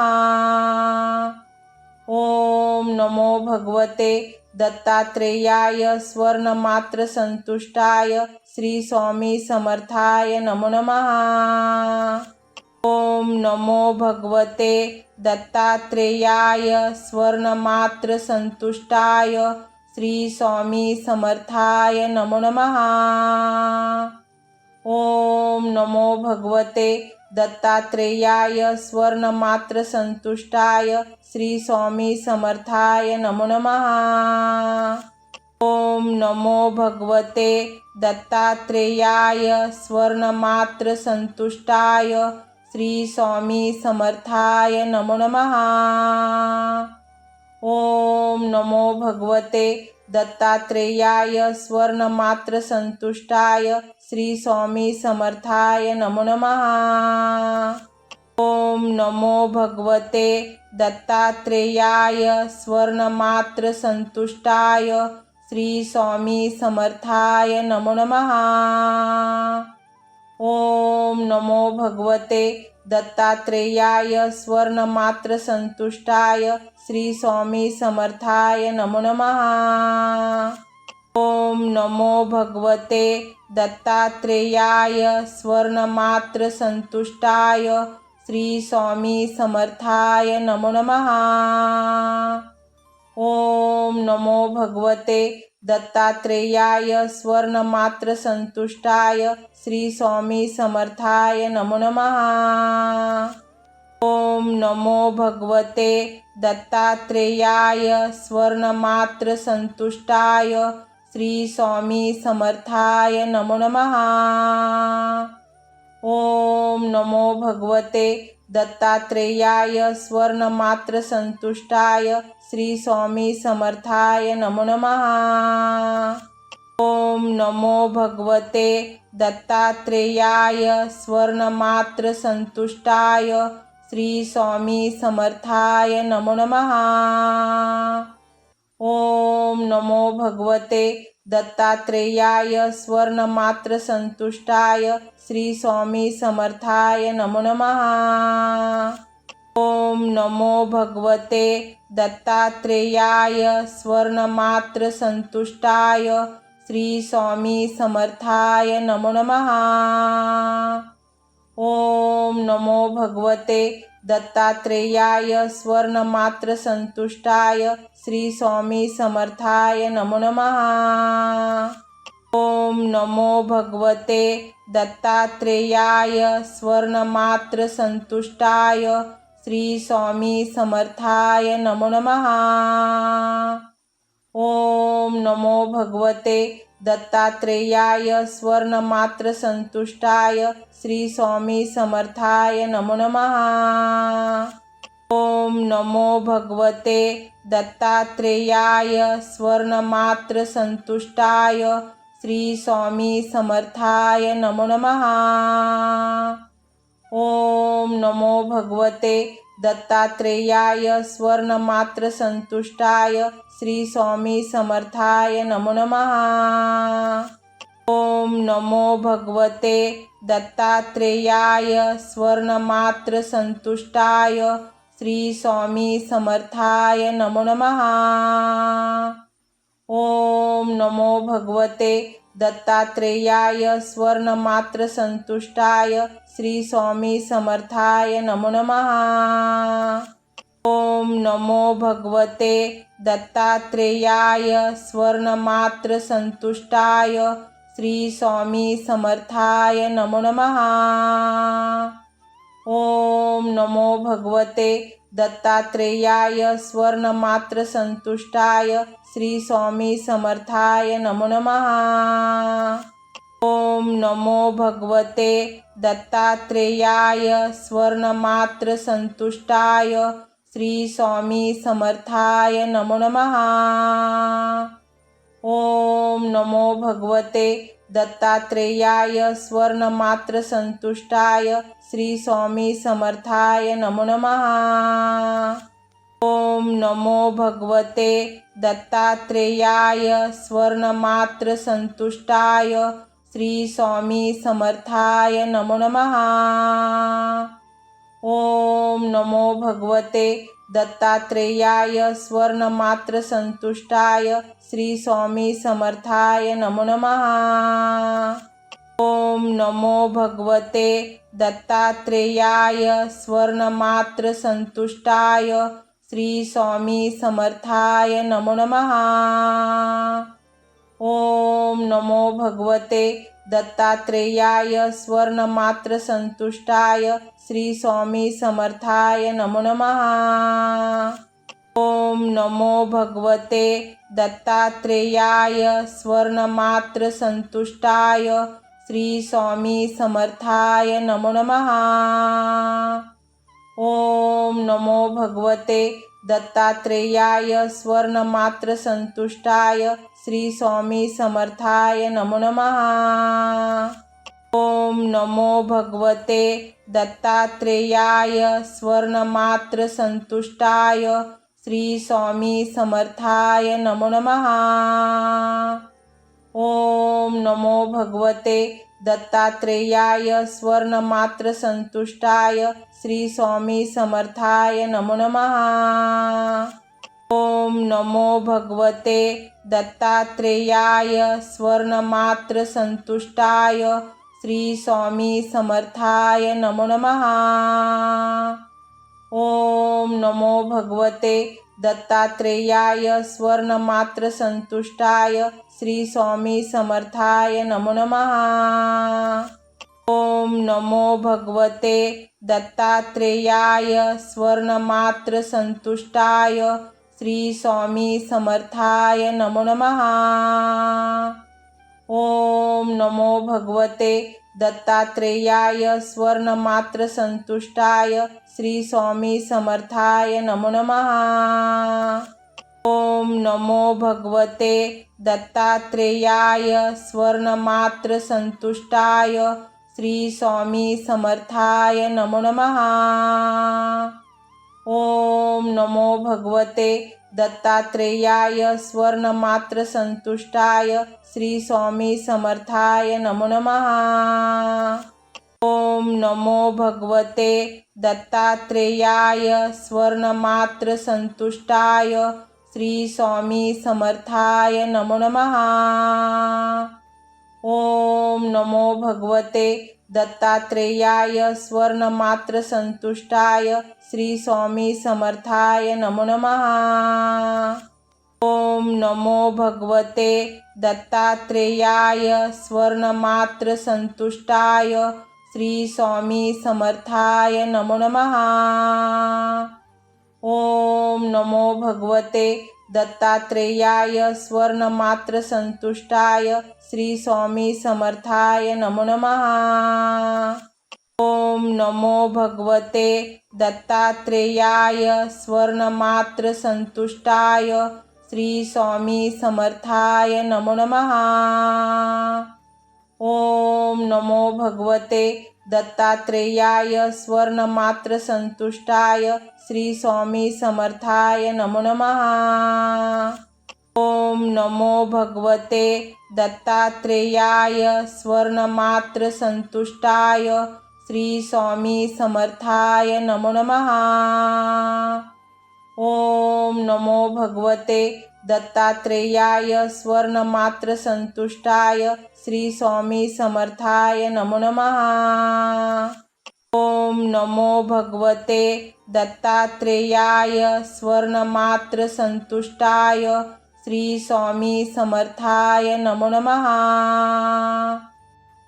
ओम नमो भगवते दत्तात्रेयाय स्वर्णमात्र संतुष्टाय श्री स्वामी समर्थाय नमो नमः। ओम नमो भगवते दत्तात्रेयाय स्वर्णमात्र संतुष्टाय श्री स्वामी समर्थाय नमो नमः। ओम नमो भगवते दत्तात्रेयाय स्वर्णमात्र संतुष्टाय श्री स्वामी समर्थाय नमो नमः। ओम नमो भगवते दत्तात्रेयाय स्वर्णमात्र संतुष्टाय श्री स्वामी समर्थाय नमो नमः। ओम नमो भगवते दत्तात्रेयाय स्वर्णमात्र संतुष्टाय श्री स्वामी समर्थाय नमो नमः। ओम नमो भगवते दत्तात्रेयाय स्वर्णमात्र संतुष्टाय श्री स्वामी समर्थाय नमो नमः। ओम नमो भगवते दत्तात्रेयाय स्वर्णमात्र संतुष्टाय श्री स्वामी समर्थाय नमो नमः। ओम नमो भगवते दत्तात्रेयाय स्वर्णमात्र संतुष्टाय श्री स्वामी समर्थाय नमो नमः। ओम नमो भगवते दत्तात्रेयाय स्वर्णमात्र संतुष्टाय श्री स्वामी समर्थाय नमो नमः। ओम नमो भगवते दत्तात्रेयाय स्वर्णमात्र संतुष्टाय श्री स्वामी समर्थाय नमो नमः। ओम नमो भगवते दत्तात्रेयाय स्वर्णमात्र संतुष्टाय श्री स्वामी समर्थाय नमो नमः। ओम नमो भगवते दत्तात्रेयाय स्वर्णमात्र संतुष्टाय श्री स्वामी समर्थाय नमो नमः। ओम नमो भगवते दत्तात्रेयाय स्वर्णमात्र संतुष्टाय श्री स्वामी समर्थाय नमो नमः। ओम नमो भगवते दत्तात्रेयाय स्वर्णमात्र संतुष्टाय श्री स्वामी समर्थाय नमो नमः। ओम नमो भगवते दत्तात्रेयाय स्वर्णमात्र संतुष्टाय श्री स्वामी समर्थाय नमो नमः। ओम नमो भगवते दत्तात्रेयाय स्वर्णमात्र संतुष्टाय श्री स्वामी समर्थाय नमो नमः। ओम नमो भगवते दत्तात्रेयाय स्वर्णमात्र संतुष्टाय श्री स्वामी समर्थाय नमो नमः। ओम नमो भगवते दत्तात्रेयाय स्वर्णमात्र संतुष्टाय श्री स्वामी समर्थाय नमो नमः। ओम नमो भगवते दत्तात्रेयाय स्वर्णमात्र संतुष्टाय श्री स्वामी समर्थाय नमो नमः। ओम नमो भगवते दत्तात्रेयाय स्वर्णमात्र संतुष्टाय श्री स्वामी समर्थाय नमो नमः। ओम नमो भगवते दत्तात्रेयाय स्वर्णमात्र संतुष्टाय श्री स्वामी समर्थाय नमो नमः। ओम नमो भगवते दत्तात्रेयाय स्वर्णमात्र संतुष्टाय श्री स्वामी समर्थाय नमो नमः। ओम नमो भगवते दत्तात्रेयाय स्वर्णमात्र संतुष्टाय श्री स्वामी समर्थाय नमो नमः। ओम नमो भगवते दत्तात्रेयाय स्वर्णमात्र संतुष्टाय श्री स्वामी समर्थाय नमो नमः। ओम नमो भगवते दत्तात्रेयाय स्वर्णमात्र संतुष्टाय श्री स्वामी समर्थाय नमो नमः। ओम नमो भगवते दत्तात्रेयाय स्वर्णमात्र संतुष्टाय श्री स्वामी समर्थाय नमो नमः। ओम नमो भगवते दत्तात्रेयाय स्वर्णमात्र संतुष्टाय श्री स्वामी समर्थाय नमो नमः। ओम नमो भगवते दत्तात्रेयाय स्वर्णमात्र संतुष्टाय श्री स्वामी समर्थाय नमो नमः। ओम नमो भगवते दत्तात्रेयाय स्वर्णमात्र संतुष्टाय श्री स्वामी समर्थाय नमो नमः। ओम नमो भगवते दत्तात्रेयाय स्वर्णमात्र संतुष्टाय श्री स्वामी समर्थाय नमो नमः। ओम नमो भगवते दत्तात्रेयाय स्वर्णमात्र संतुष्टाय श्री स्वामी समर्थाय नमो नमः। ओम नमो भगवते दत्तात्रेयाय स्वर्णमात्र संतुष्टाय श्री स्वामी समर्थाय नमो नमः। ओम नमो भगवते दत्तात्रेयाय स्वर्णमात्र संतुष्टाय श्री स्वामी समर्थाय नमो नमः। ओम नमो भगवते दत्तात्रेयाय स्वर्णमात्र संतुष्टाय श्री स्वामी समर्थाय नमो नमः। ओम नमो भगवते दत्तात्रेयाय स्वर्णमात्र संतुष्टाय श्री स्वामी समर्थाय नमो नमः। ओम नमो भगवते दत्तात्रेयाय स्वर्णमात्र संतुष्टाय श्री स्वामी समर्थाय नमो नमः। ओम नमो भगवते दत्तात्रेयाय स्वर्णमात्र संतुष्टाय श्री स्वामी समर्थाय नमो नमः। ओम नमो भगवते दत्तात्रेयाय स्वर्णमात्र संतुष्टाय श्री स्वामी समर्थाय नमो नमः। ओम नमो भगवते दत्तात्रेयाय स्वर्णमात्र संतुष्टाय श्री स्वामी समर्थाय नमो नमः। ओम नमो भगवते दत्तात्रेयाय स्वर्णमात्र संतुष्टाय श्री स्वामी समर्थाय नमो नमः। ओम नमो भगवते दत्तात्रेयाय स्वर्णमात्र संतुष्टाय श्री स्वामी समर्थाय नमो नमः। ओम नमो भगवते दत्तात्रेयाय स्वर्णमात्र संतुष्टाय श्री स्वामी समर्थाय नमो नमः। ओम नमो भगवते दत्तात्रेयाय स्वर्णमात्र संतुष्टाय श्री स्वामी समर्थाय नमो नमः। ओम नमो भगवते दत्तात्रेयाय स्वर्णमात्र संतुष्टाय श्री स्वामी समर्थाय नमो नमः। ओम नमो भगवते दत्तात्रेयाय स्वर्णमात्र संतुष्टाय श्री स्वामी समर्थाय नमो नमः। ओम नमो भगवते दत्तात्रेयाय स्वर्णमात्र संतुष्टाय श्री स्वामी समर्थाय नमो नमः। ओम नमो भगवते दत्तात्रेयाय स्वर्णमात्र संतुष्टाय श्री स्वामी समर्थाय नमो नमः। ओम नमो भगवते दत्तात्रेयाय स्वर्णमात्र संतुष्टाय श्री स्वामी समर्थाय नमो नमः।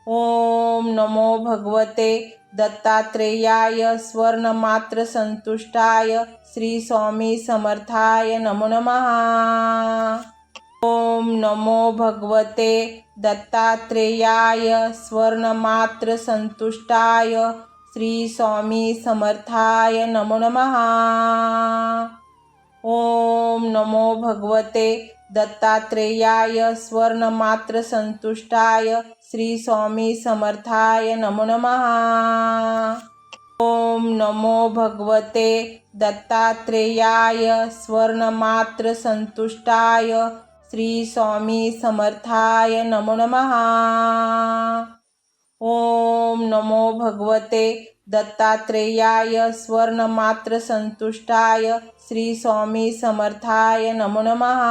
ओम नमो भगवते दत्तात्रेयाय स्वर्णमात्र संतुष्टाय श्री स्वामी समर्थाय नमो नमः। ओम नमो भगवते दत्तात्रेयाय स्वर्णमात्र संतुष्टाय श्री स्वामी समर्थाय नमो नमः। ओम नमो भगवते दत्तात्रेयाय स्वर्णमात्र संतुष्टाय श्री स्वामी समर्थाय नमो नमः। ओम नमो भगवते दत्तात्रेयाय स्वर्णमात्र संतुष्टाय श्री स्वामी समर्थाय नमो नमः। ओम नमो भगवते दत्तात्रेयाय स्वर्णमात्र संतुष्टाय श्री स्वामी समर्थाय नमो नमः।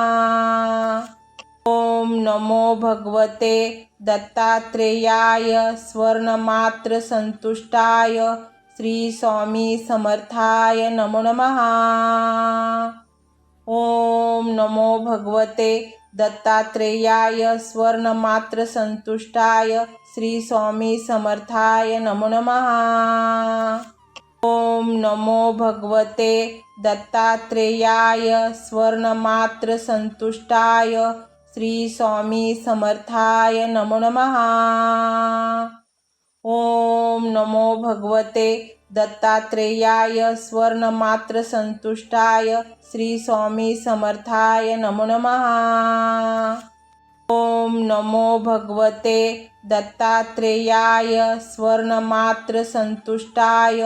ओम नमो भगवते दत्तात्रेयाय स्वर्णमात्र संतुष्टाय श्री स्वामी समर्थाय नमो नमः। ओम नमो भगवते दत्तात्रेयाय स्वर्णमात्र संतुष्टाय श्री स्वामी समर्थाय नमो नमः। ओम नमो भगवते दत्तात्रेयाय स्वर्णमात्र संतुष्टाय श्री स्वामी समर्थाय नमो नमः। ओम नमो भगवते दत्तात्रेयाय स्वर्णमात्र संतुष्टाय श्री स्वामी समर्थाय नमो नमः। ओम नमो भगवते दत्तात्रेयाय स्वर्णमात्र संतुष्टाय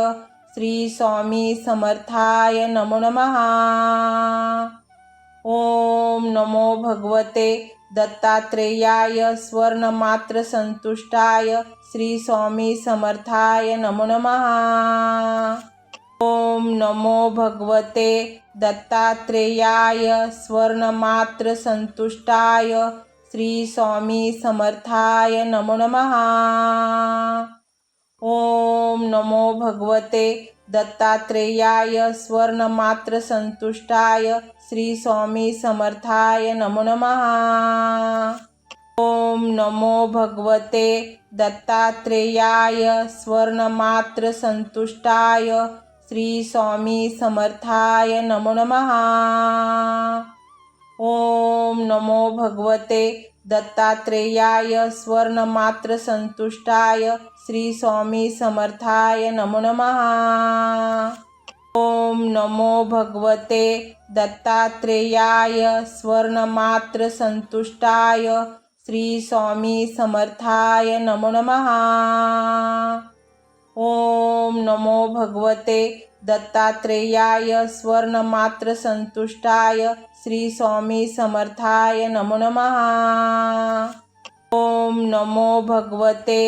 श्री स्वामी समर्थाय नमो नमः। ओम नमो भगवते दत्तात्रेयाय स्वर्णमात्र संतुष्टाय श्री स्वामी समर्थाय नमो नमः। ओम नमो भगवते दत्तात्रेयाय स्वर्णमात्र संतुष्टाय श्री स्वामी समर्थाय नमो नमः। ओम नमो भगवते दत्तात्रेयाय स्वर्णमात्र संतुष्टाय श्री स्वामी समर्थाय नमो नमः। ओम नमो भगवते दत्तात्रेयाय स्वर्णमात्र संतुष्टाय श्री स्वामी समर्थाय नमो नमः। ओम नमो भगवते दत्तात्रेयाय स्वर्णमात्र संतुष्टाय श्री स्वामी समर्थाय नमो नमः। ओम नमो भगवते दत्तात्रेयाय स्वर्णमात्र संतुष्टाय श्री स्वामी समर्थाय नमो नमः। ओम नमो भगवते दत्तात्रेयाय स्वर्णमात्र संतुष्टाय श्री स्वामी समर्थाय नमो नमः। ओम नमो भगवते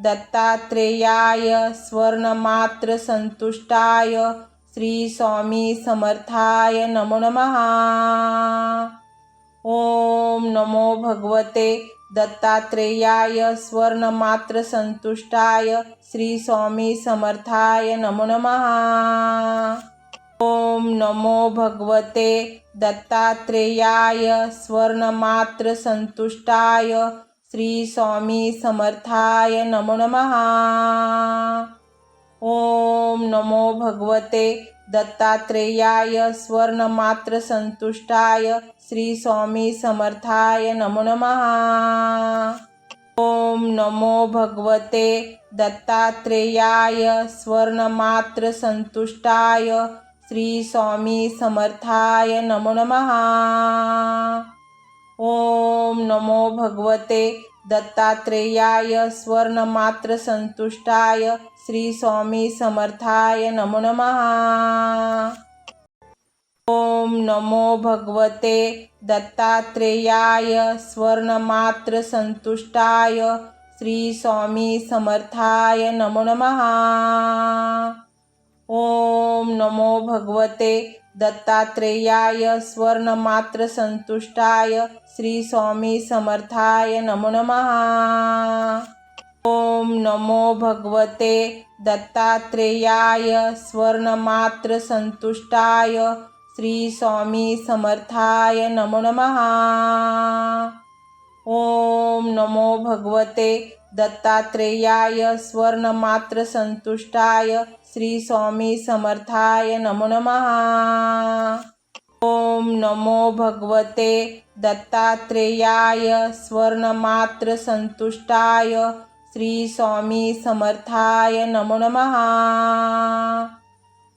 दत्तात्रेयाय स्वर्णमात्र संतुष्टाय श्री स्वामी समर्थाय नमो नमः। ओम नमो भगवते दत्तात्रेयाय स्वर्णमात्र संतुष्टाय श्री स्वामी समर्थाय नमो नमः। ओम नमो भगवते दत्तात्रेयाय स्वर्णमात्र संतुष्टाय श्री स्वामी समर्थाय नमो नमः। ओम नमो भगवते दत्तात्रेयाय स्वर्णमात्र संतुष्टाय श्री स्वामी समर्थाय नमो नमः। ओम नमो भगवते दत्तात्रेयाय स्वर्णमात्र संतुष्टाय श्री स्वामी समर्थाय नमो नमः। ओम नमो भगवते दत्तात्रेयाय स्वर्णमात्र संतुष्टाय श्री स्वामी समर्थाय नमो नमः। ओम नमो भगवते दत्तात्रेयाय स्वर्णमात्र संतुष्टाय श्री स्वामी समर्थाय नमो नमः। ओम नमो भगवते दत्तात्रेयाय स्वर्णमात्र संतुष्टाय श्री स्वामी समर्थाय नमो नमः। ओम नमो भगवते दत्तात्रेयाय स्वर्णमात्र संतुष्टाय श्री स्वामी समर्थाय नमो नमः। ओम नमो भगवते दत्तात्रेयाय स्वर्णमात्र संतुष्टाय श्री स्वामी समर्थाय नमो नमः। ओम नमो भगवते दत्तात्रेयाय स्वर्णमात्र संतुष्टाय श्री स्वामी समर्थाय नमो नमः।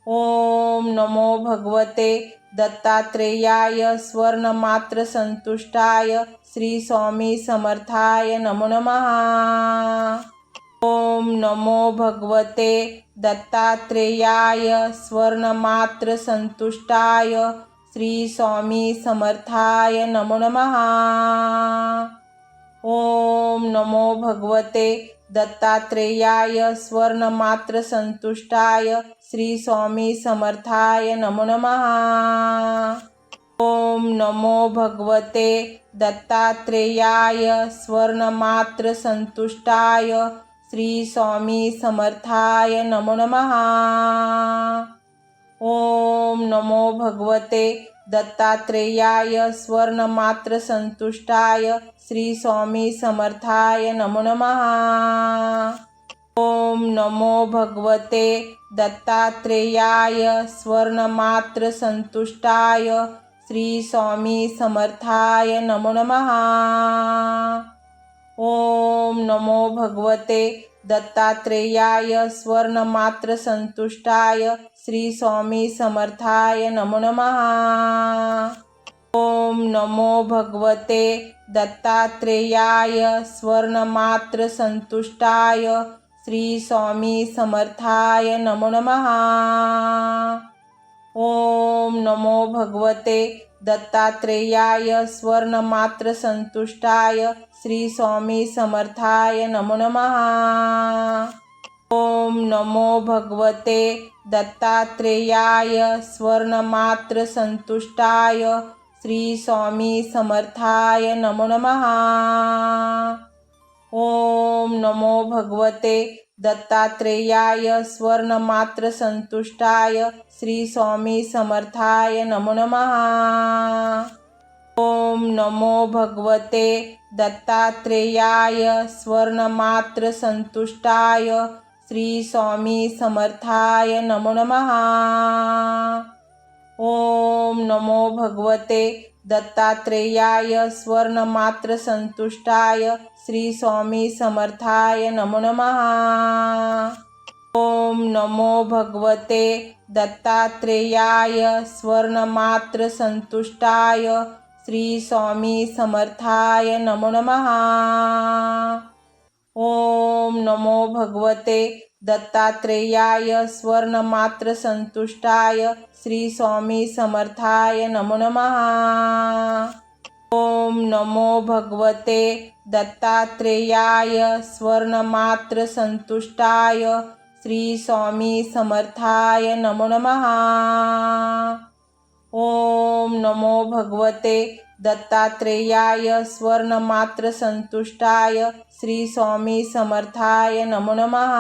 ओम नमो भगवते दत्तात्रेयाय स्वर्णमात्र संतुष्टाय श्री स्वामी समर्थाय नमो नमः। ओम नमो भगवते दत्तात्रेयाय स्वर्णमात्र संतुष्टाय श्री स्वामी समर्थाय नमो नमः। ओम नमो भगवते दत्तात्रेयाय स्वर्णमात्र संतुष्टाय श्री स्वामी समर्थाय नमो नमः। ओम नमो भगवते दत्तात्रेयाय स्वर्णमात्र संतुष्टाय श्री स्वामी समर्थाय नमो नमः। ओम नमो भगवते दत्तात्रेयाय स्वर्णमात्र संतुष्टाय श्री स्वामी समर्थाय नमो नमः। ओम नमो भगवते दत्तात्रेयाय स्वर्णमात्र संतुष्टाय श्री स्वामी समर्थाय नमो नमः। ओम नमो भगवते दत्तात्रेयाय स्वर्णमात्र संतुष्टाय श्री स्वामी समर्थाय नमो नमः। ओम नमो भगवते दत्तात्रेयाय स्वर्णमात्र संतुष्टाय श्री स्वामी समर्थाय नमो नमः। ओम नमो भगवते दत्तात्रेयाय स्वर्णमात्र संतुष्टाय श्री स्वामी समर्थाय नमो नमः। ओम नमो भगवते दत्तात्रेयाय स्वर्णमात्र संतुष्टाय श्री स्वामी समर्थाय नमो नमः। ओम नमो भगवते दत्तात्रेयाय स्वर्णमात्र संतुष्टाय श्री स्वामी समर्थाय नमो नमः। ओम नमो भगवते दत्तात्रेयाय स्वर्णमात्र संतुष्टाय श्री स्वामी समर्थाय नमो नमः। ओम नमो भगवते दत्तात्रेयाय स्वर्णमात्र संतुष्टाय श्री स्वामी समर्थाय नमो नमः। ओम नमो भगवते दत्तात्रेयाय स्वर्णमात्र संतुष्टाय श्री स्वामी समर्थाय नमो नमः। ओम नमो भगवते दत्तात्रेयाय स्वर्णमात्र संतुष्टाय श्री स्वामी समर्थाय नमो नमः। ओम नमो भगवते दत्तात्रेयाय स्वर्णमात्र संतुष्टाय श्री स्वामी समर्थाय नमो नमः। ओम नमो भगवते दत्तात्रेयाय स्वर्णमात्र संतुष्टाय श्री स्वामी समर्थाय नमो नमः।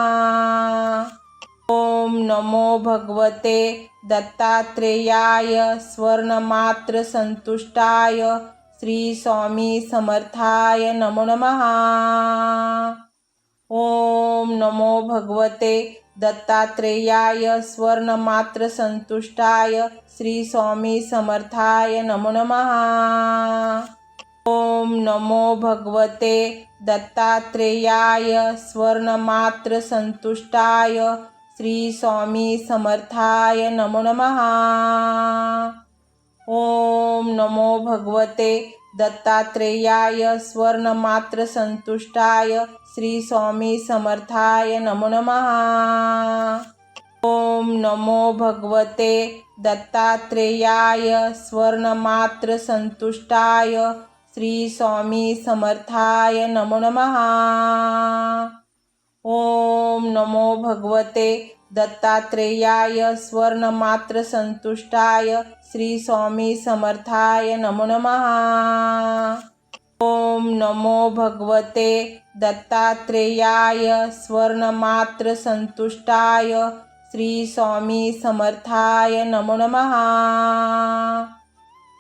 ओम नमो भगवते दत्तात्रेयाय स्वर्णमात्र संतुष्टाय श्री स्वामी समर्थाय नमो नमः। ओम नमो भगवते दत्तात्रेयाय स्वर्णमात्र संतुष्टाय श्री स्वामी समर्थाय नमो नमः। ओम नमो भगवते दत्तात्रेयाय स्वर्णमात्र संतुष्टाय श्री स्वामी समर्थाय नमो नमः। ओम नमो भगवते दत्तात्रेयाय स्वर्णमात्र संतुष्टाय श्री स्वामी समर्थाय नमो नमः। ओम नमो भगवते दत्तात्रेयाय स्वर्णमात्र संतुष्टाय श्री स्वामी समर्थाय नमो नमः। ओम नमो भगवते दत्तात्रेयाय स्वर्णमात्र संतुष्टाय श्री स्वामी समर्थाय नमो नमः। ओम नमो भगवते दत्तात्रेयाय स्वर्णमात्र संतुष्टाय श्री स्वामी समर्थाय नमो नमः।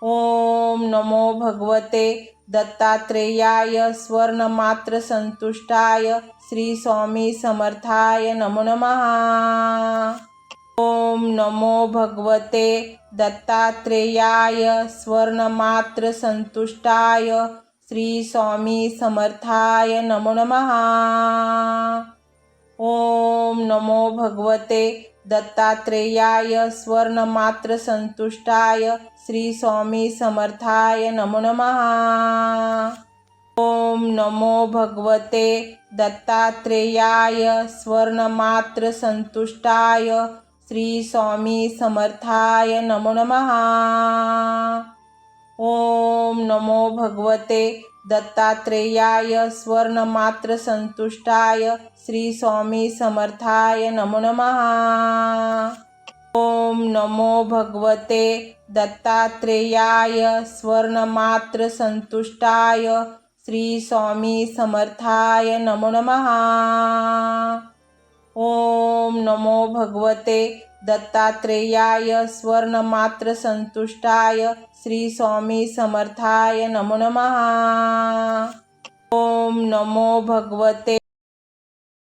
ओम नमो भगवते दत्तात्रेयाय स्वर्णमात्र संतुष्टाय श्री स्वामी समर्थाय नमो नमः। ओम नमो भगवते दत्तात्रेयाय स्वर्णमात्र संतुष्टाय श्री स्वामी समर्थाय नमो नमः। ओम नमो भगवते दत्तात्रेयाय स्वर्णमात्र संतुष्टाय श्री स्वामी समर्थाय नमो नमः। ओम नमो भगवते दत्तात्रेयाय स्वर्णमात्र संतुष्टाय श्री स्वामी समर्थाय नमो नमः। ओम नमो भगवते दत्तात्रेयाय स्वर्णमात्र संतुष्टाय श्री स्वामी समर्थाय नमो नमः। ओम नमो भगवते दत्तात्रेयाय स्वर्णमात्र संतुष्टाय श्री स्वामी समर्थाय नमो नमः। ओम नमो भगवते दत्तात्रेयाय स्वर्णमात्र संतुष्टाय श्री स्वामी समर्थाय नमो नमः। ओम नमो भगवते